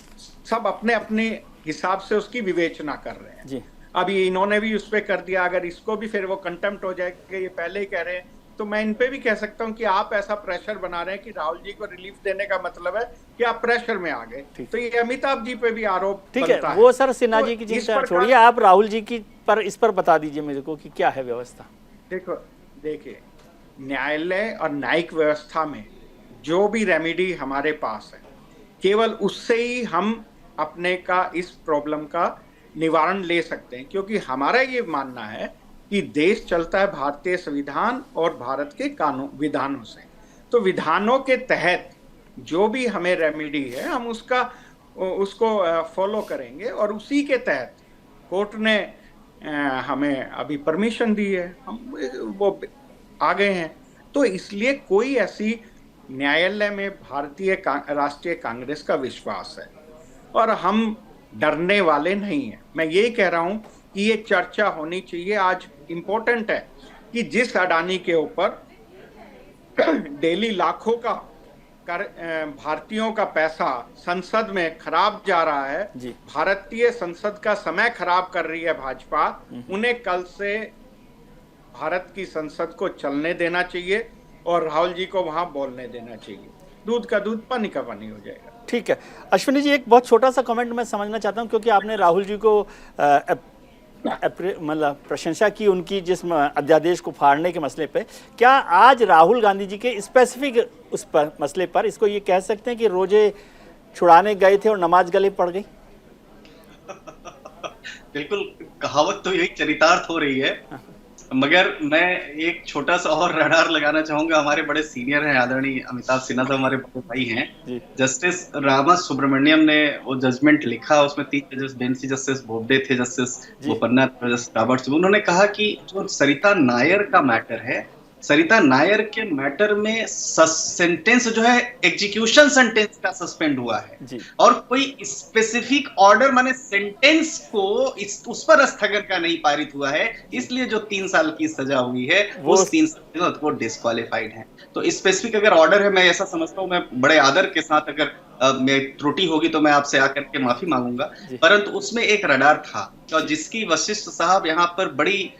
सब अपने अपने हिसाब से उसकी विवेचना कर रहे हैं जी। अभी इन्होंने भी उस पर कर दिया, अगर इसको भी फिर वो कंटेम्प्ट हो जाएगा, ये पहले ही कह रहे हैं, तो मैं इन पे भी कह सकता हूं कि आप ऐसा प्रेशर बना रहे हैं कि राहुल जी को रिलीफ देने का मतलब है कि आप प्रेशर में आ गए। तो ये अमिताभ जी पे भी आरोप ठीक है, वो सर सिन्हा जी की चिंता छोड़िए, आप राहुल जी की पर इस पर बता दीजिए मेरे को कि क्या है व्यवस्था। देखिए न्यायालय और न्यायिक व्यवस्था में जो भी रेमेडी हमारे पास है, केवल उससे ही हम अपने का इस प्रॉब्लम का निवारण ले सकते हैं, क्योंकि हमारा ये मानना है कि देश चलता है भारतीय संविधान और भारत के कानून विधानों से। तो विधानों के तहत जो भी हमें रेमेडी है हम उसको फॉलो करेंगे, और उसी के तहत कोर्ट ने हमें अभी परमिशन दी है, हम वो आ गए हैं। तो इसलिए कोई ऐसी न्यायालय में भारतीय राष्ट्रीय कांग्रेस का विश्वास है और हम डरने वाले नहीं हैं। मैं यही कह रहा हूं कि ये चर्चा होनी चाहिए। आज इम्पोर्टेंट है कि जिस अडानी के ऊपर डेली लाखों का भारतीयों का पैसा संसद में खराब जा रहा है, भारतीय संसद का समय खराब कर रही है भाजपा, उन्हें कल से भारत की संसद को चलने देना चाहिए और राहुल जी को वहां बोलने देना चाहिए। दूध का दूध, पानी का पानी हो जाएगा। ठीक है अश्विनी जी, एक बहुत छोटा सा कमेंट मैं समझना चाहता हूं, क्योंकि आपने राहुल जी को मतलब प्रशंसा की उनकी जिस अध्यादेश को फाड़ने के मसले पे। क्या आज राहुल गांधी जी के स्पेसिफिक उस पर मसले पर इसको ये कह सकते हैं कि रोजे छुड़ाने गए थे और नमाज गले पड़ गई? बिल्कुल, कहावत तो यही चरितार्थ हो रही है, मगर मैं एक छोटा सा और रडार लगाना चाहूंगा। हमारे बड़े सीनियर हैं आदरणीय अमिताभ सिन्हा, तो हमारे बड़े भाई हैं। जस्टिस रामा सुब्रमण्यम ने वो जजमेंट लिखा, उसमें 3 जजेस बेंच, जस्टिस बोबडे थे, जस्टिस बोपन्ना, जस्टिस रॉबर्ट्स। उन्होंने कहा कि जो सरिता नायर का मैटर है, सरिता नायर के मैटर में सेंटेंस जो है एग्जीक्यूशन सेंटेंस का सस्पेंड हुआ है और कोई स्पेसिफिक ऑर्डर माने सेंटेंस को उस पर स्थगन का नहीं पारित हुआ है, इसलिए जो 3 साल की सजा हुई है उस 3 साल वो डिस्क्वालिफाइड है। तो स्पेसिफिक अगर ऑर्डर है, मैं ऐसा समझता हूं, मैं बड़े आदर के साथ, अगर मैं त्रुटि होगी तो मैं आपसे आकर के माफी मांगूंगा, परंतु उसमें एक रडार था और जिसकी वशिष्ठ साहब यहाँ पर बड़े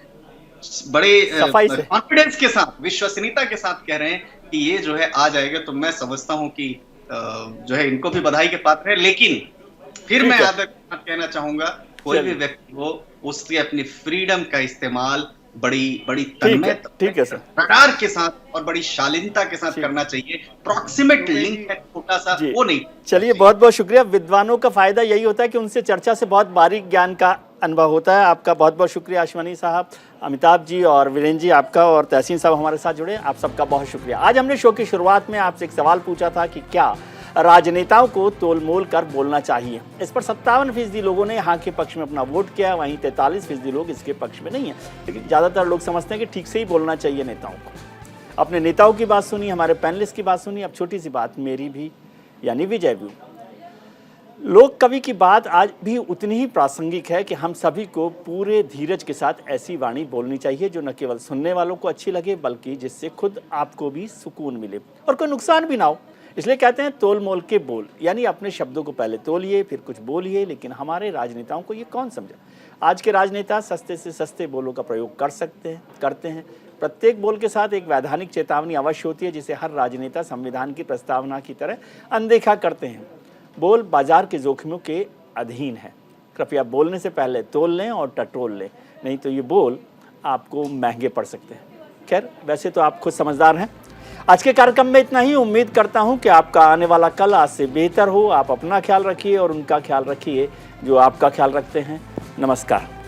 कॉन्फिडेंस के साथ, विश्वसनीयता के साथ कह रहे हैं कि ये जो है आ जाएगा। तो मैं समझता हूं कि जो है इनको भी बधाई के पात्र है। लेकिन फिर मैं आदर के साथ कहना चाहूंगा, कोई भी व्यक्ति हो, उसकी अपनी फ्रीडम का इस्तेमाल बड़ी तन्मयता रडार के साथ और बड़ी शालीनता के साथ करना चाहिए। प्रॉक्सिमेट लिंक है छोटा सा, वो नहीं। चलिए, बहुत बहुत शुक्रिया। विद्वानों का फायदा यही होता है कि उनसे चर्चा से बहुत बारीक ज्ञान का अनुभव होता है। आपका बहुत बहुत शुक्रिया अश्विनी साहब, अमिताभ जी और वीरेंद्र जी आपका, और तहसीन साहब हमारे साथ जुड़े, आप सबका बहुत शुक्रिया। आज हमने शो की शुरुआत में आपसे एक सवाल पूछा था कि क्या राजनेताओं को तोलमोल कर बोलना चाहिए। इस पर 57% लोगों ने हाँ के पक्ष में अपना वोट किया, वहीं 43% लोग इसके पक्ष में नहीं है। लेकिन ज़्यादातर लोग समझते हैं कि ठीक से ही बोलना चाहिए नेताओं को। अपने नेताओं की बात सुनी, हमारे पैनलिस्ट की बात सुनी, अब छोटी सी बात मेरी भी, यानी विजय व्यू। लोक कवि की बात आज भी उतनी ही प्रासंगिक है कि हम सभी को पूरे धीरज के साथ ऐसी वाणी बोलनी चाहिए जो न केवल सुनने वालों को अच्छी लगे बल्कि जिससे खुद आपको भी सुकून मिले और कोई नुकसान भी ना हो। इसलिए कहते हैं तोल मोल के बोल, यानी अपने शब्दों को पहले तोलिए फिर कुछ बोलिए। लेकिन हमारे राजनेताओं को ये कौन समझा? आज के राजनेता सस्ते से सस्ते बोलों का प्रयोग करते हैं। प्रत्येक बोल के साथ एक वैधानिक चेतावनी अवश्य होती है जिसे हर राजनेता संविधान की प्रस्तावना की तरह अनदेखा करते हैं। बोल बाजार के जोखिमों के अधीन है। कृपया बोलने से पहले तोल लें और टटोल लें, नहीं तो ये बोल आपको महंगे पड़ सकते हैं। खैर, वैसे तो आप खुद समझदार हैं। आज के कार्यक्रम में इतना ही। उम्मीद करता हूं कि आपका आने वाला कल आज से बेहतर हो। आप अपना ख्याल रखिए और उनका ख्याल रखिए जो आपका ख्याल रखते हैं। नमस्कार।